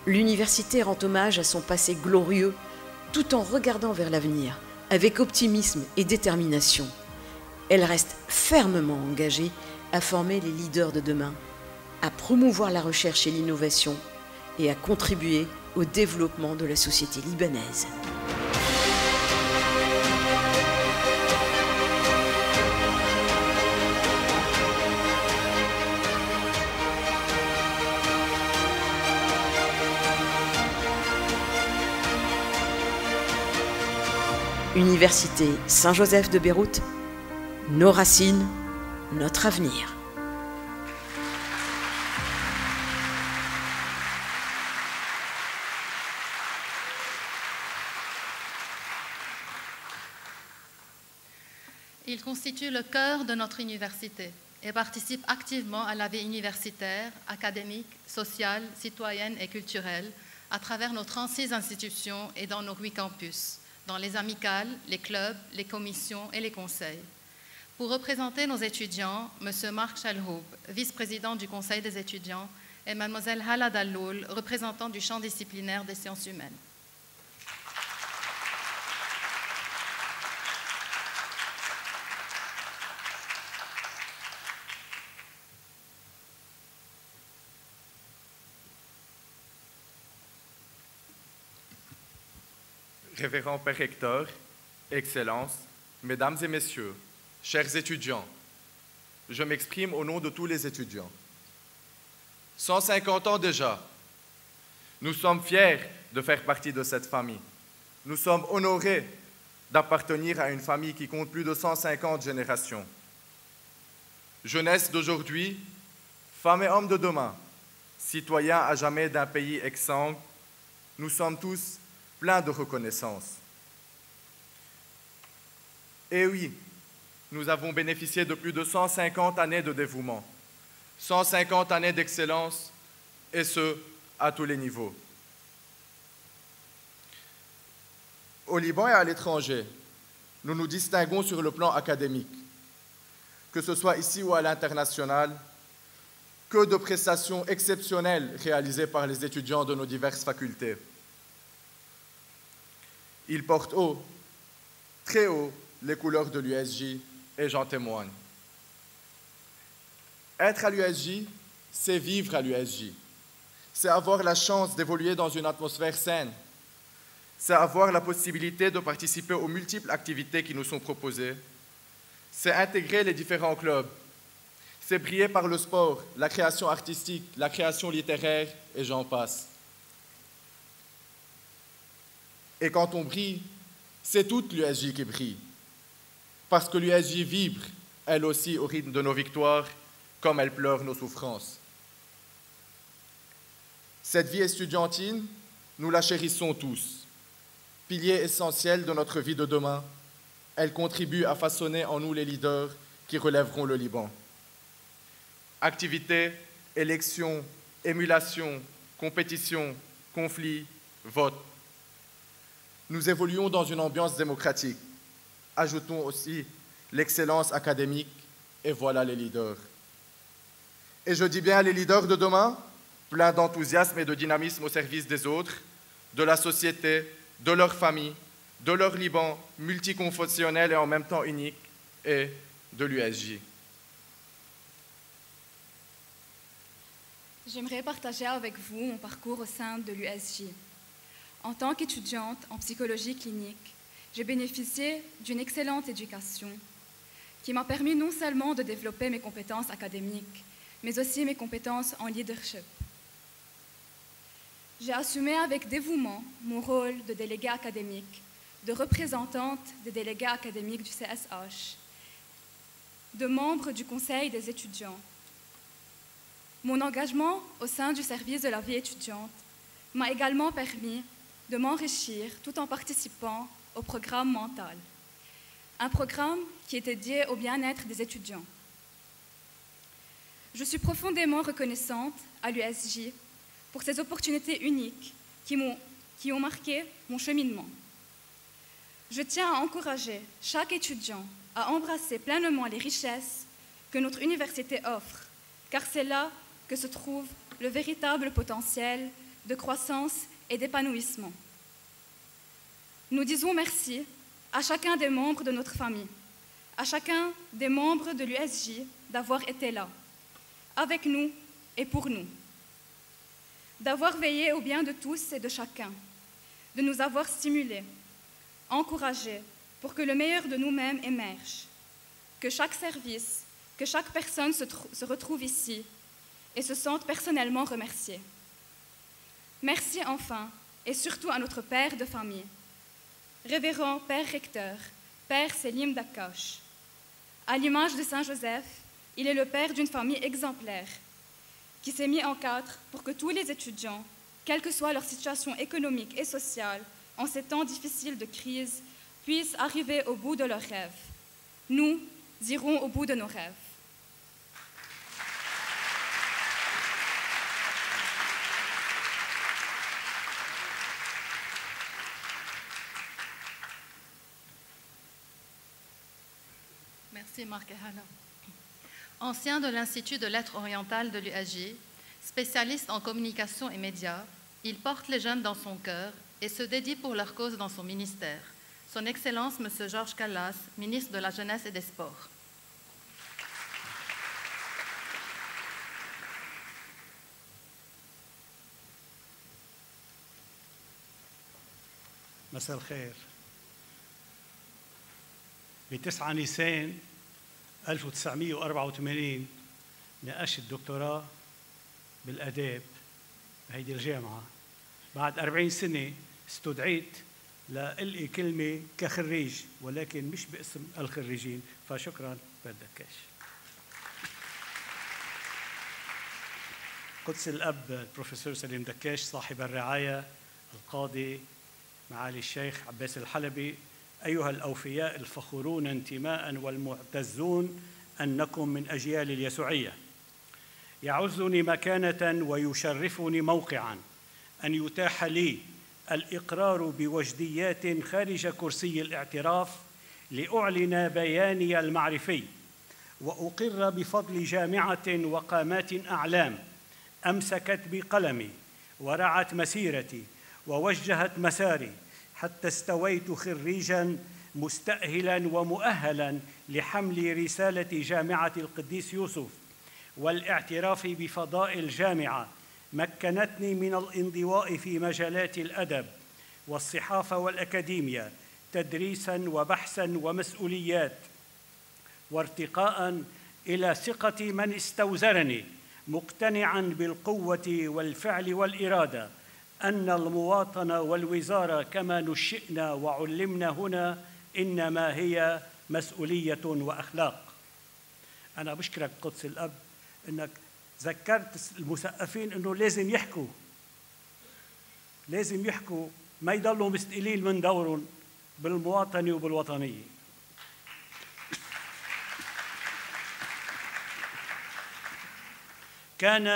l'université rend hommage à son passé glorieux tout en regardant vers l'avenir avec optimisme et détermination. Elle reste fermement engagée à former les leaders de demain, à promouvoir la recherche et l'innovation et à contribuer au développement de la société libanaise. Université Saint-Joseph de Beyrouth, nos racines, notre avenir. Il constitue le cœur de notre université et participe activement à la vie universitaire, académique, sociale, citoyenne et culturelle à travers nos 36 institutions et dans nos 8 campus, dans les amicales, les clubs, les commissions et les conseils. Pour représenter nos étudiants, M. Marc Chalhoub, vice-président du Conseil des étudiants, et Mlle Hala Dalloul, représentant du champ disciplinaire des sciences humaines. Révérend Père Recteur, Excellences, Mesdames et Messieurs, chers étudiants, je m'exprime au nom de tous les étudiants. 150 ans déjà, Nous sommes fiers de faire partie de cette famille. Nous sommes honorés d'appartenir à une famille qui compte plus de 150 générations. Jeunesse d'aujourd'hui, femmes et hommes de demain, citoyens à jamais d'un pays exsangue, nous sommes tous pleins de reconnaissance. Et oui, nous avons bénéficié de plus de 150 années de dévouement, 150 années d'excellence, et ce, à tous les niveaux. Au Liban et à l'étranger, nous nous distinguons sur le plan académique. Que ce soit ici ou à l'international, que de prestations exceptionnelles réalisées par les étudiants de nos diverses facultés. Ils portent haut, très haut, les couleurs de l'USJ et j'en témoigne. Être à l'USJ, c'est vivre à l'USJ. C'est avoir la chance d'évoluer dans une atmosphère saine. C'est avoir la possibilité de participer aux multiples activités qui nous sont proposées. C'est intégrer les différents clubs. C'est briller par le sport, la création artistique, la création littéraire, et j'en passe. Et quand on brille, c'est toute l'USJ qui brille. Parce que l'USJ vibre, elle aussi, au rythme de nos victoires, comme elle pleure nos souffrances. Cette vie estudiantine, nous la chérissons tous. Pilier essentiel de notre vie de demain, elle contribue à façonner en nous les leaders qui relèveront le Liban. Activités, élections, émulations, compétitions, conflits, votes. Nous évoluons dans une ambiance démocratique. Ajoutons aussi l'excellence académique et voilà les leaders. Et je dis bien les leaders de demain, pleins d'enthousiasme et de dynamisme au service des autres, de la société, de leur famille, de leur Liban multiconfessionnel et en même temps unique, et de l'USJ. J'aimerais partager avec vous mon parcours au sein de l'USJ. En tant qu'étudiante en psychologie clinique, j'ai bénéficié d'une excellente éducation qui m'a permis non seulement de développer mes compétences académiques, mais aussi mes compétences en leadership. J'ai assumé avec dévouement mon rôle de déléguée académique, de représentante des délégués académiques du CSH, de membre du conseil des étudiants. Mon engagement au sein du service de la vie étudiante m'a également permis de m'enrichir tout en participant au programme mental, un programme qui est dédié au bien-être des étudiants. Je suis profondément reconnaissante à l'USJ pour ces opportunités uniques qui ont marqué mon cheminement. Je tiens à encourager chaque étudiant à embrasser pleinement les richesses que notre université offre, car c'est là que se trouve le véritable potentiel de croissance et d'épanouissement. Nous disons merci à chacun des membres de notre famille, à chacun des membres de l'USJ d'avoir été là, avec nous et pour nous, d'avoir veillé au bien de tous et de chacun, de nous avoir stimulés, encouragés pour que le meilleur de nous-mêmes émerge, que chaque service, que chaque personne se retrouve ici et se sente personnellement remerciée. Merci enfin et surtout à notre père de famille, révérend Père Recteur, Père Selim Dakash. À l'image de Saint Joseph, il est le père d'une famille exemplaire qui s'est mis en cadre pour que tous les étudiants, quelle que soit leur situation économique et sociale, en ces temps difficiles de crise, puissent arriver au bout de leurs rêves. Nous irons au bout de nos rêves. Merci Marc et Hannah. Ancien de l'Institut de lettres orientales de l'USJ, spécialiste en communication et médias, il porte les jeunes dans son cœur et se dédie pour leur cause dans son ministère. Son Excellence, M. Georges Callas, ministre de la Jeunesse et des Sports. مساء الخير. ب9 نيسان 1984 ناقشت الدكتوراه بالآداب بهيدي الجامعة بعد 40 سنة استدعيت لألقي كلمة كخريج، ولكن مش باسم الخريجين، فشكراً بدكاش. قدس الأب البروفيسور سليم دكاش صاحب الرعاية، القاضي معالي الشيخ عباس الحلبي، أيها الأوفياء الفخورون انتماء والمعتزون أنكم من أجيال اليسوعية، يعزني مكانة ويشرفني موقعاً أن يتاح لي الإقرار بوجديات خارج كرسي الاعتراف لأعلن بياني المعرفي، وأقر بفضل جامعة وقامات أعلام أمسكت بقلمي ورعت مسيرتي ووجهت مساري حتى استويت خريجاً مستأهلاً ومؤهلاً لحمل رسالة جامعة القديس يوسف والاعتراف بفضاء الجامعة مكنتني من الانضواء في مجالات الأدب والصحافة والأكاديميا تدريساً وبحثاً ومسؤوليات، وارتقاءً إلى ثقة من استوزرني مقتنعاً بالقوة والفعل والإرادة أن المواطنة والوزارة كما نشئنا وعلمنا هنا إنما هي مسؤولية وأخلاق. أنا بشكرك قدس الأب أنك ذكرت المثقفين أنه لازم يحكوا ما يضلوا مستقلين من دورهم بالمواطنة وبالوطنية. كان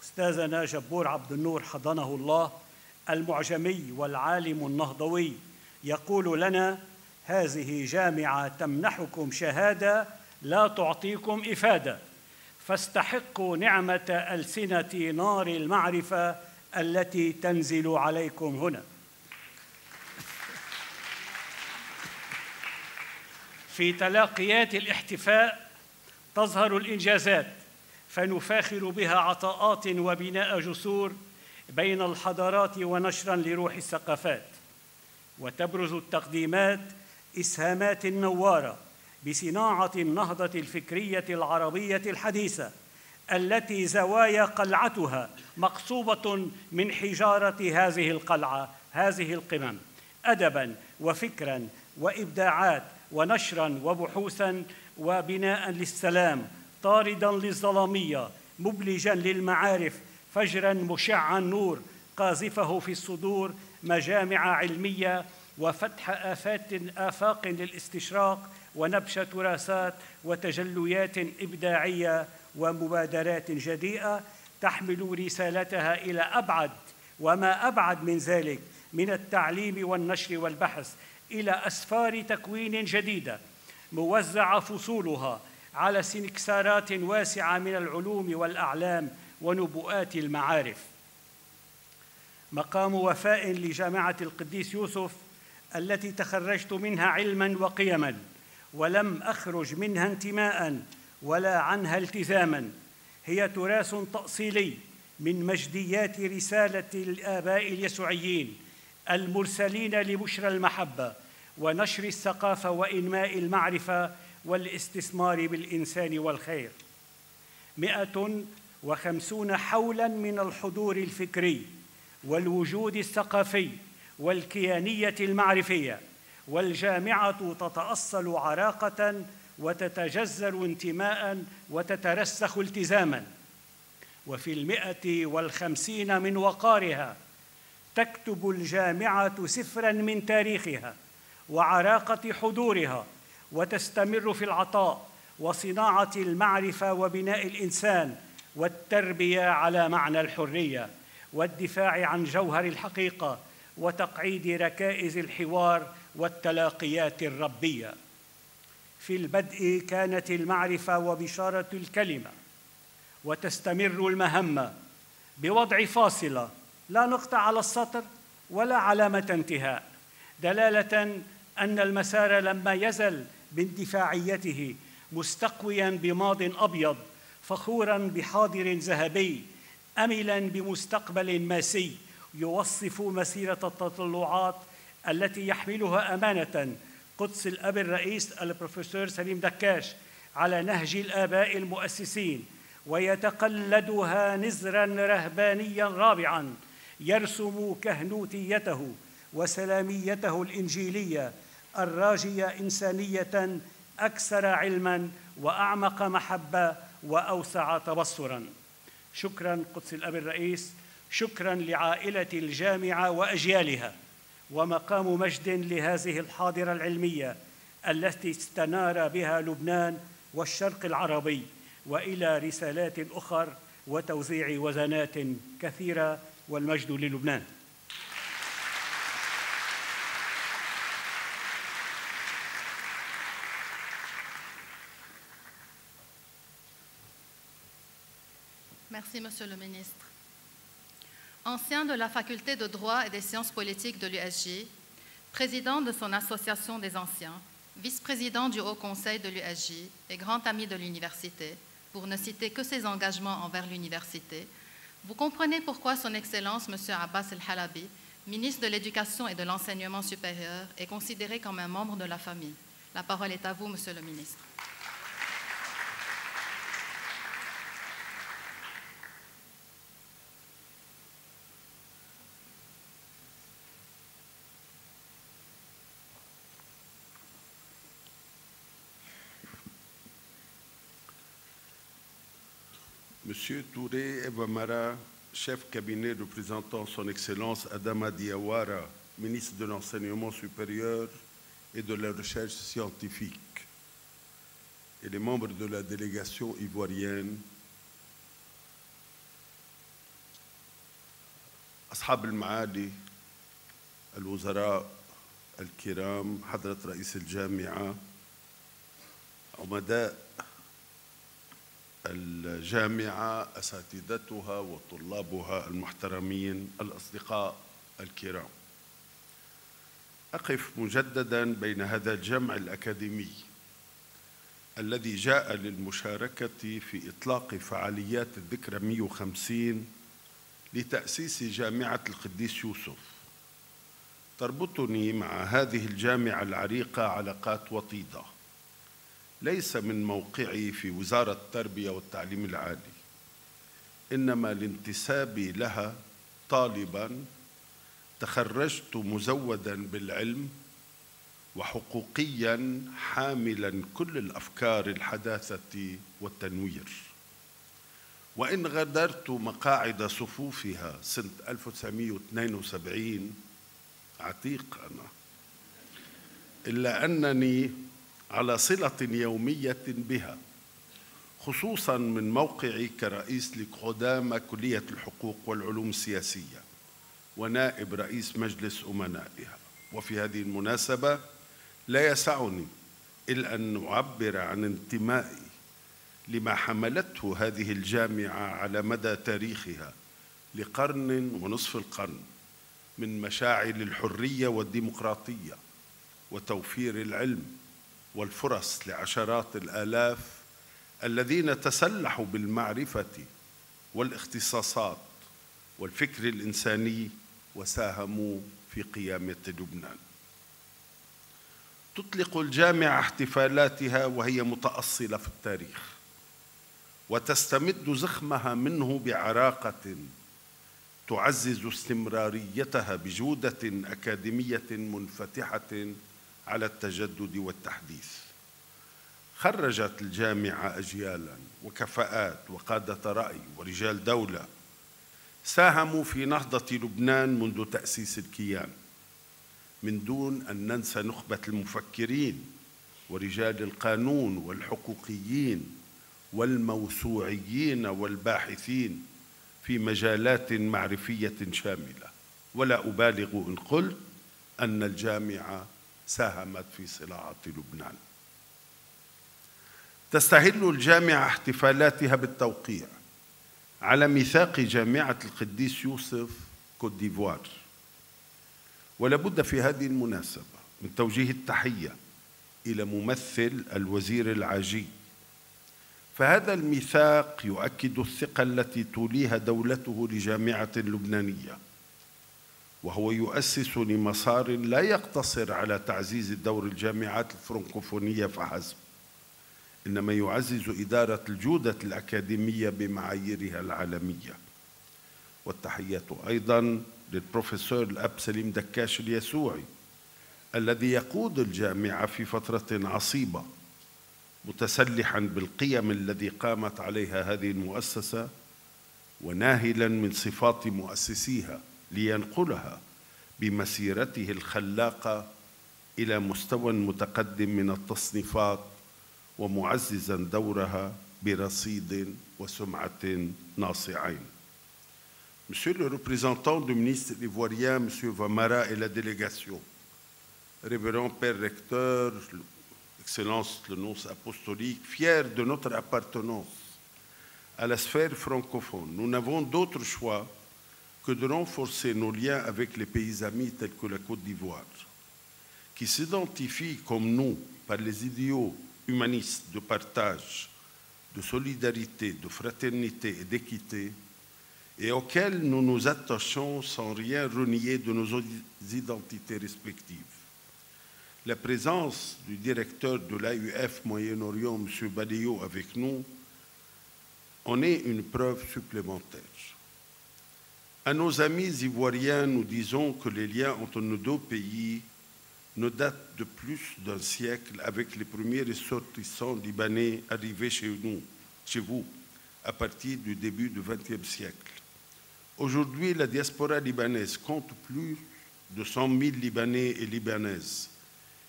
أستاذنا جبور عبد النور حضنه الله المعجمي والعالم النهضوي يقول لنا: هذه جامعة تمنحكم شهادة لا تعطيكم إفادة، فاستحقوا نعمة ألسنة نار المعرفة التي تنزل عليكم هنا. في تلاقيات الاحتفاء تظهر الإنجازات، فنفاخر بها عطاءات وبناء جسور بين الحضارات ونشراً لروح الثقافات، وتبرز التقديمات إسهامات نوارة بصناعة النهضة الفكرية العربية الحديثة التي زوايا قلعتها مقصوبة من حجارة هذه القلعة، هذه القمم، أدباً وفكراً وإبداعات ونشراً وبحوثاً وبناء للسلام، طارداً للظلامية، مبلجاً للمعارف، فجراً مشعاً نور قاذفه في الصدور، مجامع علمية وفتح آفاق للاستشراق ونبش تراثات وتجليات إبداعية ومبادرات جديئة تحمل رسالتها إلى أبعد وما أبعد من ذلك من التعليم والنشر والبحث إلى أسفار تكوين جديدة موزع فصولها على سنكسارات واسعة من العلوم والأعلام ونبوءات المعارف. مقام وفاء لجامعة القديس يوسف التي تخرجت منها علماً وقيماً، ولم أخرج منها انتماءً ولا عنها التزاماً، هي تراث تأصيلي من مجديات رسالة الآباء اليسوعيين المرسلين لبشرى المحبة ونشر الثقافة وإنماء المعرفة والاستثمار بالإنسان والخير. 150 حولاً من الحضور الفكري والوجود الثقافي والكيانية المعرفية، والجامعة تتأصل عراقة وتتجذر انتماء وتترسخ التزاما. وفي 150 من وقارها تكتب الجامعة سفراً من تاريخها وعراقة حضورها، وتستمر في العطاء وصناعة المعرفة وبناء الإنسان والتربية على معنى الحرية والدفاع عن جوهر الحقيقة وتقعيد ركائز الحوار والتلاقيات الربية. في البدء كانت المعرفة وبشارة الكلمة، وتستمر المهمة بوضع فاصلة لا نقطة على السطر ولا علامة انتهاء، دلالة أن المسار لما يزل باندفاعيته مستقوياً بماضٍ أبيض، فخوراً بحاضر ذهبي، أملاً بمستقبل ماسي يوصف مسيرة التطلعات التي يحملها أمانة قدس الأب الرئيس البروفيسور سليم دكاش على نهج الآباء المؤسسين، ويتقلدها نزراً رهبانياً رابعاً يرسم كهنوتيته وسلاميته الإنجيلية الراجية إنسانية أكثر علماً وأعمق محبة وأوسع تبصراً. شكراً قدس الأب الرئيس، شكراً لعائلة الجامعة وأجيالها، ومقام مجد لهذه الحاضرة العلمية التي استنار بها لبنان والشرق العربي، وإلى رسالات أخرى وتوزيع وزنات كثيرة، والمجد للبنان. Merci, Monsieur le Ministre. Ancien de la Faculté de droit et des sciences politiques de l'USJ, président de son association des anciens, vice-président du Haut Conseil de l'USJ et grand ami de l'université, pour ne citer que ses engagements envers l'université, vous comprenez pourquoi Son Excellence M. Abbas El-Halabi, ministre de l'Éducation et de l'Enseignement supérieur, est considéré comme un membre de la famille. La parole est à vous, Monsieur le Ministre. Monsieur Touré Evamara, chef cabinet représentant Son Excellence Adama Diawara, ministre de l'Enseignement supérieur et de la Recherche scientifique, et les membres de la délégation ivoirienne, أصحاب المعالي الوزراء الكرام، حضرة رئيس الجامعة، عمداء الجامعة، أساتذتها وطلابها المحترمين، الأصدقاء الكرام، أقف مجدداً بين هذا الجمع الأكاديمي الذي جاء للمشاركة في إطلاق فعاليات الذكرى 150 لتأسيس جامعة القديس يوسف. تربطني مع هذه الجامعة العريقة علاقات وطيدة، ليس من موقعي في وزارة التربية والتعليم العالي، إنما لانتسابي لها طالباً تخرجت مزوداً بالعلم وحقوقياً حاملاً كل الأفكار الحداثة والتنوير. وإن غادرت مقاعد صفوفها سنة 1972 عتيق أنا، إلا أنني على صلة يومية بها، خصوصاً من موقعي كرئيس لقدامى كلية الحقوق والعلوم السياسية ونائب رئيس مجلس أمنائها. وفي هذه المناسبة لا يسعني إلا أن أعبر عن انتمائي لما حملته هذه الجامعة على مدى تاريخها لقرن ونصف القرن من مشاعل الحرية والديمقراطية وتوفير العلم والفرص لعشرات الآلاف الذين تسلحوا بالمعرفة والاختصاصات والفكر الإنساني وساهموا في قيامة لبنان. تطلق الجامعة احتفالاتها وهي متأصلة في التاريخ، وتستمد زخمها منه بعراقة تعزز استمراريتها بجودة أكاديمية منفتحة على التجدد والتحديث. خرجت الجامعة أجيالاً وكفاءات وقادة رأي ورجال دولة ساهموا في نهضة لبنان منذ تأسيس الكيان، من دون أن ننسى نخبة المفكرين ورجال القانون والحقوقيين والموسوعيين والباحثين في مجالات معرفية شاملة. ولا أبالغ إن قلت أن الجامعة ساهمت في صناعة لبنان. تستهل الجامعة احتفالاتها بالتوقيع على ميثاق جامعة القديس يوسف كوت ديفوار، ولابد في هذه المناسبة من توجيه التحية إلى ممثل الوزير العاجي، فهذا الميثاق يؤكد الثقة التي توليها دولته لجامعة لبنانية، وهو يؤسس لمسار لا يقتصر على تعزيز دور الجامعات الفرنكوفونية فحسب، إنما يعزز إدارة الجودة الأكاديمية بمعاييرها العالمية. والتحيات أيضا للبروفيسور الأب سليم دكاش اليسوعي الذي يقود الجامعة في فترة عصيبة متسلحا بالقيم التي قامت عليها هذه المؤسسة وناهلا من صفات مؤسسيها لينقلها بمسيرته الخلاقة إلى مستوى متقدم من التصنيفات ومعززا دورها برصيد وسمعة ناصعين. Monsieur le représentant du ministre ivoirien, Monsieur Vamara et la délégation, Révérend Père Recteur, Excellence le nonce apostolique, fiers de notre appartenance à la sphère francophone, nous n'avons d'autre choix que de renforcer nos liens avec les pays amis tels que la Côte d'Ivoire, qui s'identifient comme nous par les idéaux humanistes de partage, de solidarité, de fraternité et d'équité, et auxquels nous nous attachons sans rien renier de nos identités respectives. La présence du directeur de l'AUF Moyen-Orient, M. Badeo, avec nous, en est une preuve supplémentaire. À nos amis ivoiriens, nous disons que les liens entre nos deux pays ne datent de plus d'un siècle avec les premiers ressortissants libanais arrivés chez vous, à partir du début du XXe siècle. Aujourd'hui, la diaspora libanaise compte plus de 100 000 Libanais et Libanaises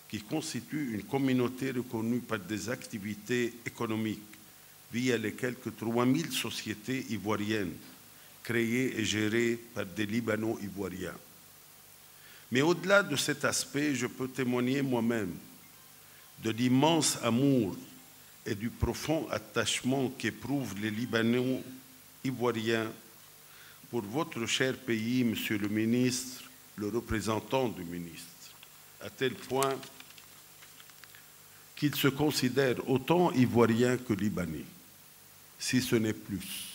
qui constituent une communauté reconnue par des activités économiques via les quelques 3 000 sociétés ivoiriennes créées et gérées par des Libano-Ivoiriens. Mais au-delà de cet aspect, je peux témoigner moi-même de l'immense amour et du profond attachement qu'éprouvent les Libano-Ivoiriens pour votre cher pays, Monsieur le ministre, le représentant du ministre, à tel point qu'ils se considèrent autant ivoiriens que libanais, si ce n'est plus.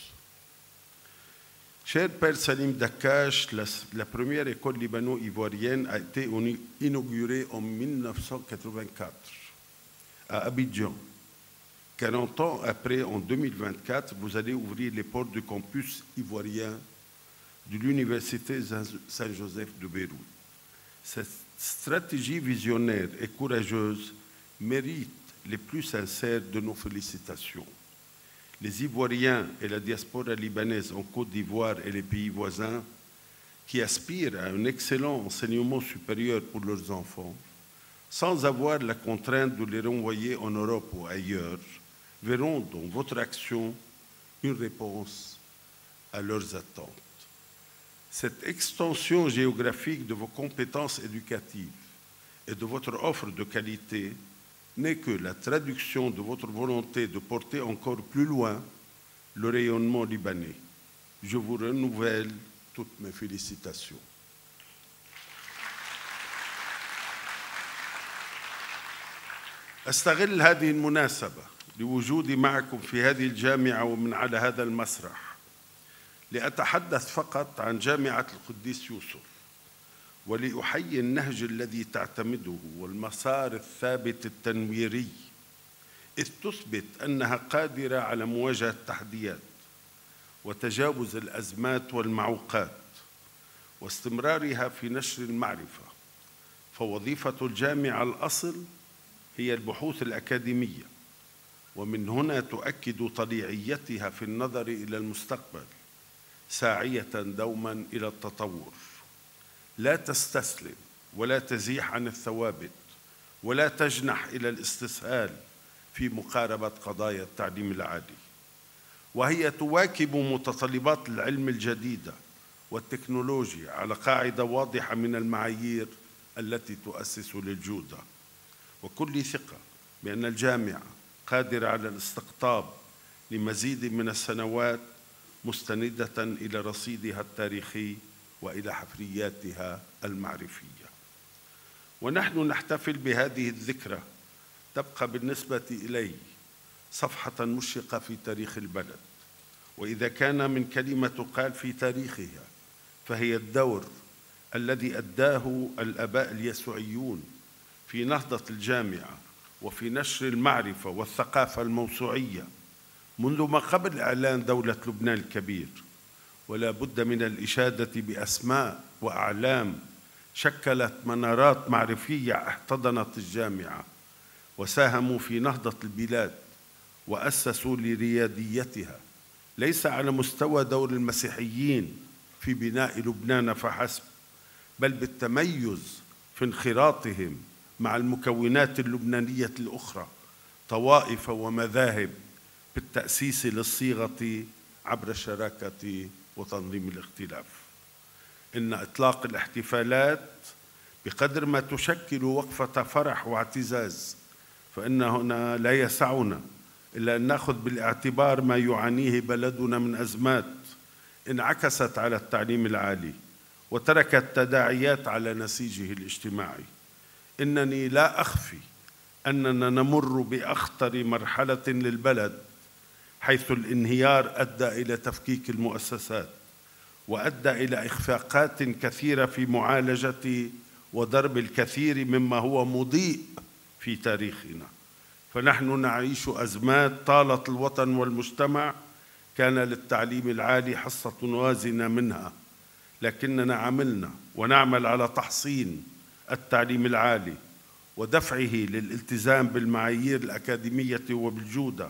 Cher Père Salim Dakash, la première école libano-ivoirienne a été inaugurée en 1984 à Abidjan. 40 ans après, en 2024, vous allez ouvrir les portes du campus ivoirien de l'Université Saint-Joseph de Beyrouth. Cette stratégie visionnaire et courageuse mérite les plus sincères de nos félicitations. Les Ivoiriens et la diaspora libanaise en Côte d'Ivoire et les pays voisins qui aspirent à un excellent enseignement supérieur pour leurs enfants, sans avoir la contrainte de les renvoyer en Europe ou ailleurs, verront dans votre action une réponse à leurs attentes. Cette extension géographique de vos compétences éducatives et de votre offre de qualité n'est que la traduction de votre volonté de porter encore plus loin le rayonnement libanais. Je vous renouvelle toutes mes félicitations. أستغل هذه المناسبة لوجودي معكم في هذه الجامعة ومن على هذا المسرح لأتحدث فقط عن جامعة القديس يوسف ولأحيي النهج الذي تعتمده والمسار الثابت التنويري إذ تثبت أنها قادرة على مواجهة التحديات وتجاوز الأزمات والمعوقات واستمرارها في نشر المعرفة. فوظيفة الجامعة الأصل هي البحوث الأكاديمية، ومن هنا تؤكد طليعيتها في النظر إلى المستقبل ساعية دوما إلى التطور. لا تستسلم ولا تزيح عن الثوابت ولا تجنح إلى الاستسهال في مقاربة قضايا التعليم العالي، وهي تواكب متطلبات العلم الجديدة والتكنولوجيا على قاعدة واضحة من المعايير التي تؤسس للجودة. وكل ثقة بأن الجامعة قادرة على الاستقطاب لمزيد من السنوات مستندة إلى رصيدها التاريخي وإلى حفرياتها المعرفية. ونحن نحتفل بهذه الذكرى تبقى بالنسبة إلي صفحة مشرقة في تاريخ البلد، وإذا كان من كلمة تقال في تاريخها فهي الدور الذي أداه الآباء اليسوعيون في نهضة الجامعة وفي نشر المعرفة والثقافة الموسوعية منذ ما قبل إعلان دولة لبنان الكبير، ولا بد من الإشادة بأسماء وأعلام شكلت منارات معرفية احتضنت الجامعة وساهموا في نهضة البلاد وأسسوا لرياديتها، ليس على مستوى دور المسيحيين في بناء لبنان فحسب، بل بالتميز في انخراطهم مع المكونات اللبنانية الأخرى طوائف ومذاهب بالتأسيس للصيغة عبر الشراكة وتنظيم الاختلاف. إن إطلاق الاحتفالات بقدر ما تشكل وقفة فرح واعتزاز، فإن هنا لا يسعنا إلا أن نأخذ بالاعتبار ما يعانيه بلدنا من أزمات انعكست على التعليم العالي وتركت تداعيات على نسيجه الاجتماعي. إنني لا أخفي أننا نمر بأخطر مرحلة للبلد، حيث الانهيار أدى إلى تفكيك المؤسسات وأدى إلى إخفاقات كثيرة في معالجة وضرب الكثير مما هو مضيء في تاريخنا. فنحن نعيش أزمات طالت الوطن والمجتمع كان للتعليم العالي حصة وازنة منها، لكننا عملنا ونعمل على تحصين التعليم العالي ودفعه للالتزام بالمعايير الأكاديمية وبالجودة،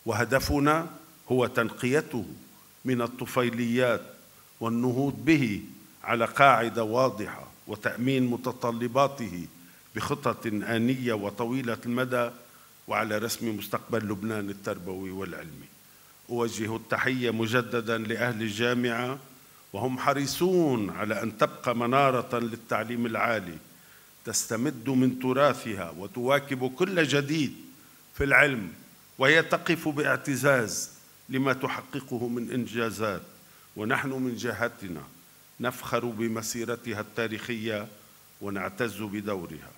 وهدفنا هو تنقيته من الطفيليات والنهوض به على قاعدة واضحة وتأمين متطلباته بخطط آنية وطويلة المدى وعلى رسم مستقبل لبنان التربوي والعلمي. أوجه التحية مجدداً لأهل الجامعة وهم حريصون على أن تبقى منارة للتعليم العالي تستمد من تراثها وتواكب كل جديد في العلم، وهي تقف باعتزاز لما تحققه من إنجازات، ونحن من جهتنا نفخر بمسيرتها التاريخية ونعتز بدورها.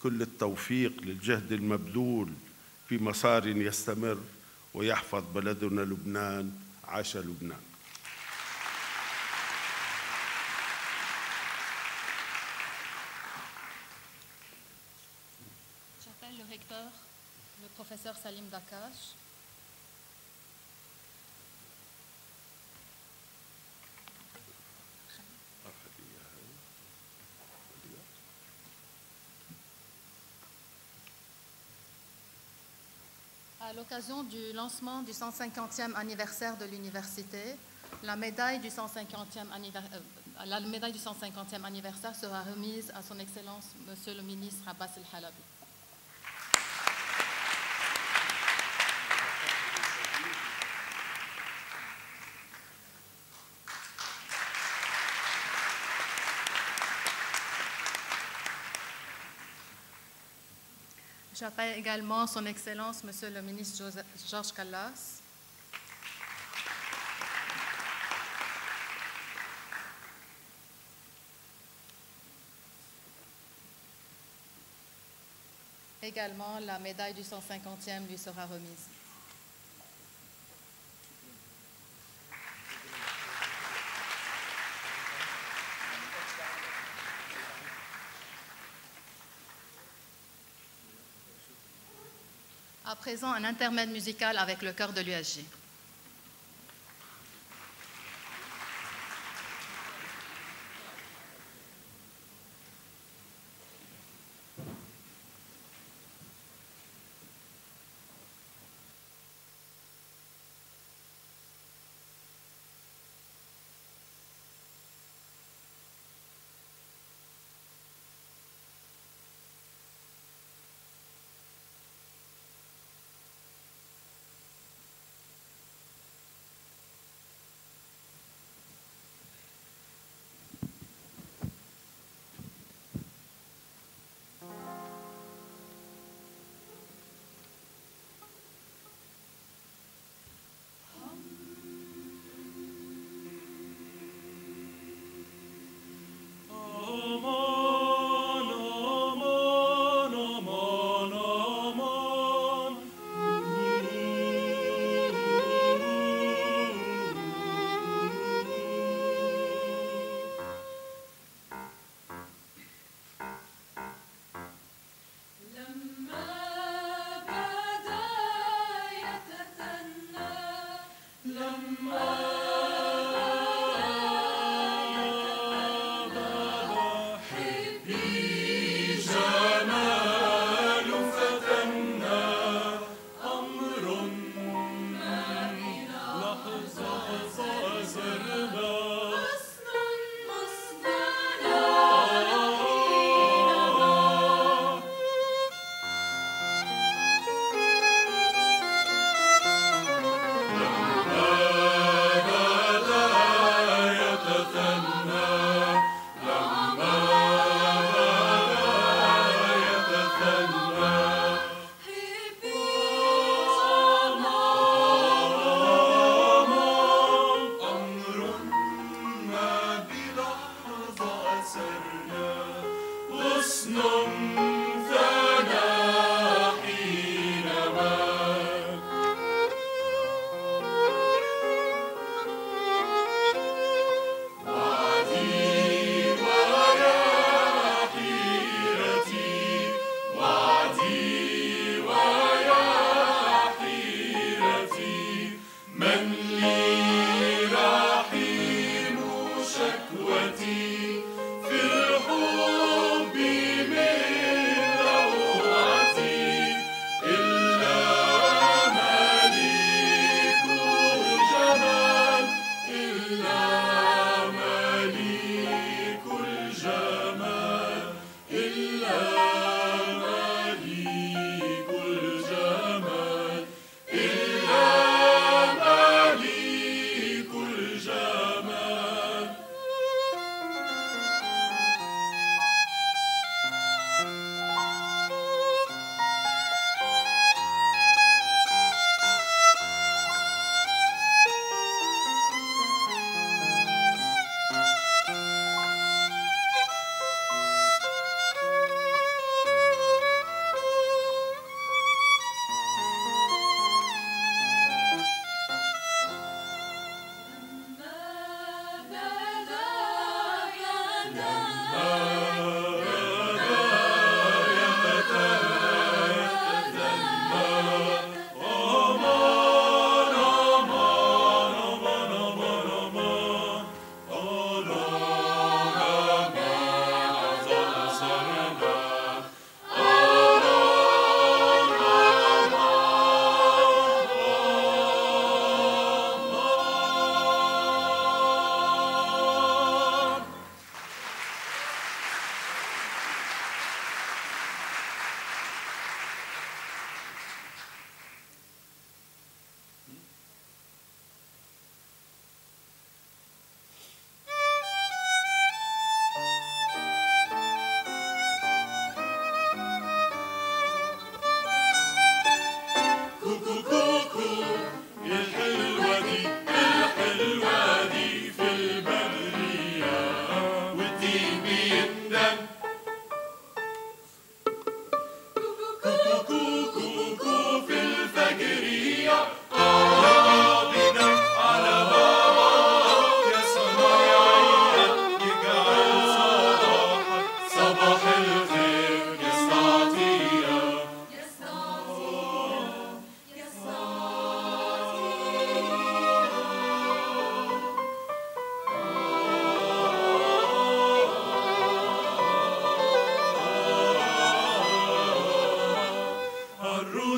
كل التوفيق للجهد المبذول في مسار يستمر ويحفظ بلدنا لبنان. عاش لبنان. J'appelle le recteur, le professeur Salim Dakash. À l'occasion du lancement du 150e anniversaire de l'université, la médaille du 150e anniversaire sera remise à son Excellence Monsieur le ministre Abbas El-Halabi. J'appelle également son Excellence Monsieur le ministre Georges Kallas. Également, la médaille du 150e lui sera remise. À présent, un intermède musical avec le chœur de l'USJ.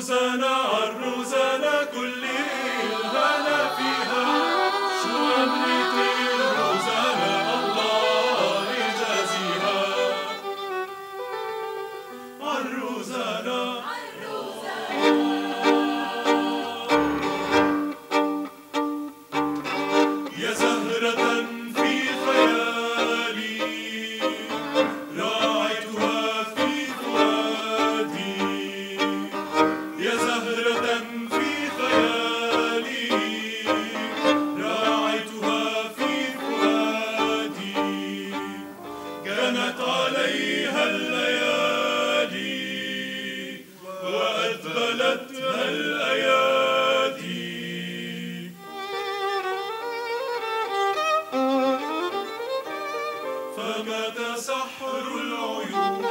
عروسنا عروسنا كل الهنا فيها شو عملت الروزانا الله يجازيها عروسنا يا زهرة في خيالي راعيتها في فؤادي يا زهرة في خيالي راعيتها في فؤادي كانت عليها الليالي وأدخلتها الأيادي فمات سحر العيون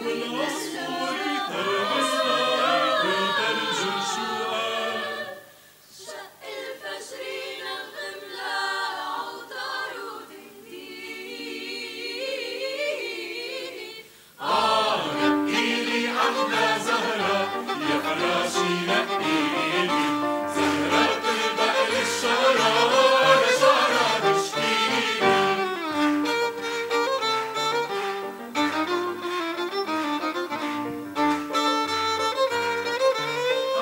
والعصفور ترمسنا وتلج الشؤال شق الفجر نغم لا عطار وتهديد نقيلي أحلى زهرة يا فراشي نقيلي زهرة البقر الشعرة على شعرة تشكيلي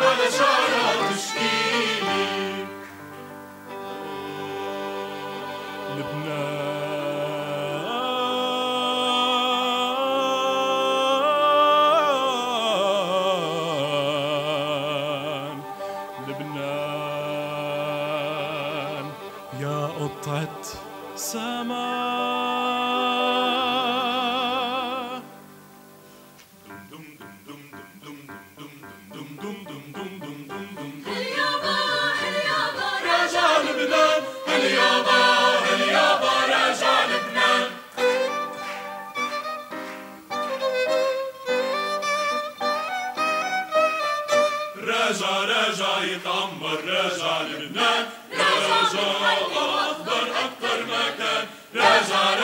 على شعرة تشكيلي لبنان يا قطعة سما راجع لبنان هل يابا راجع لبنان راجع يتعمر راجع لبنان راجع أخضر أكتر ما كان راجع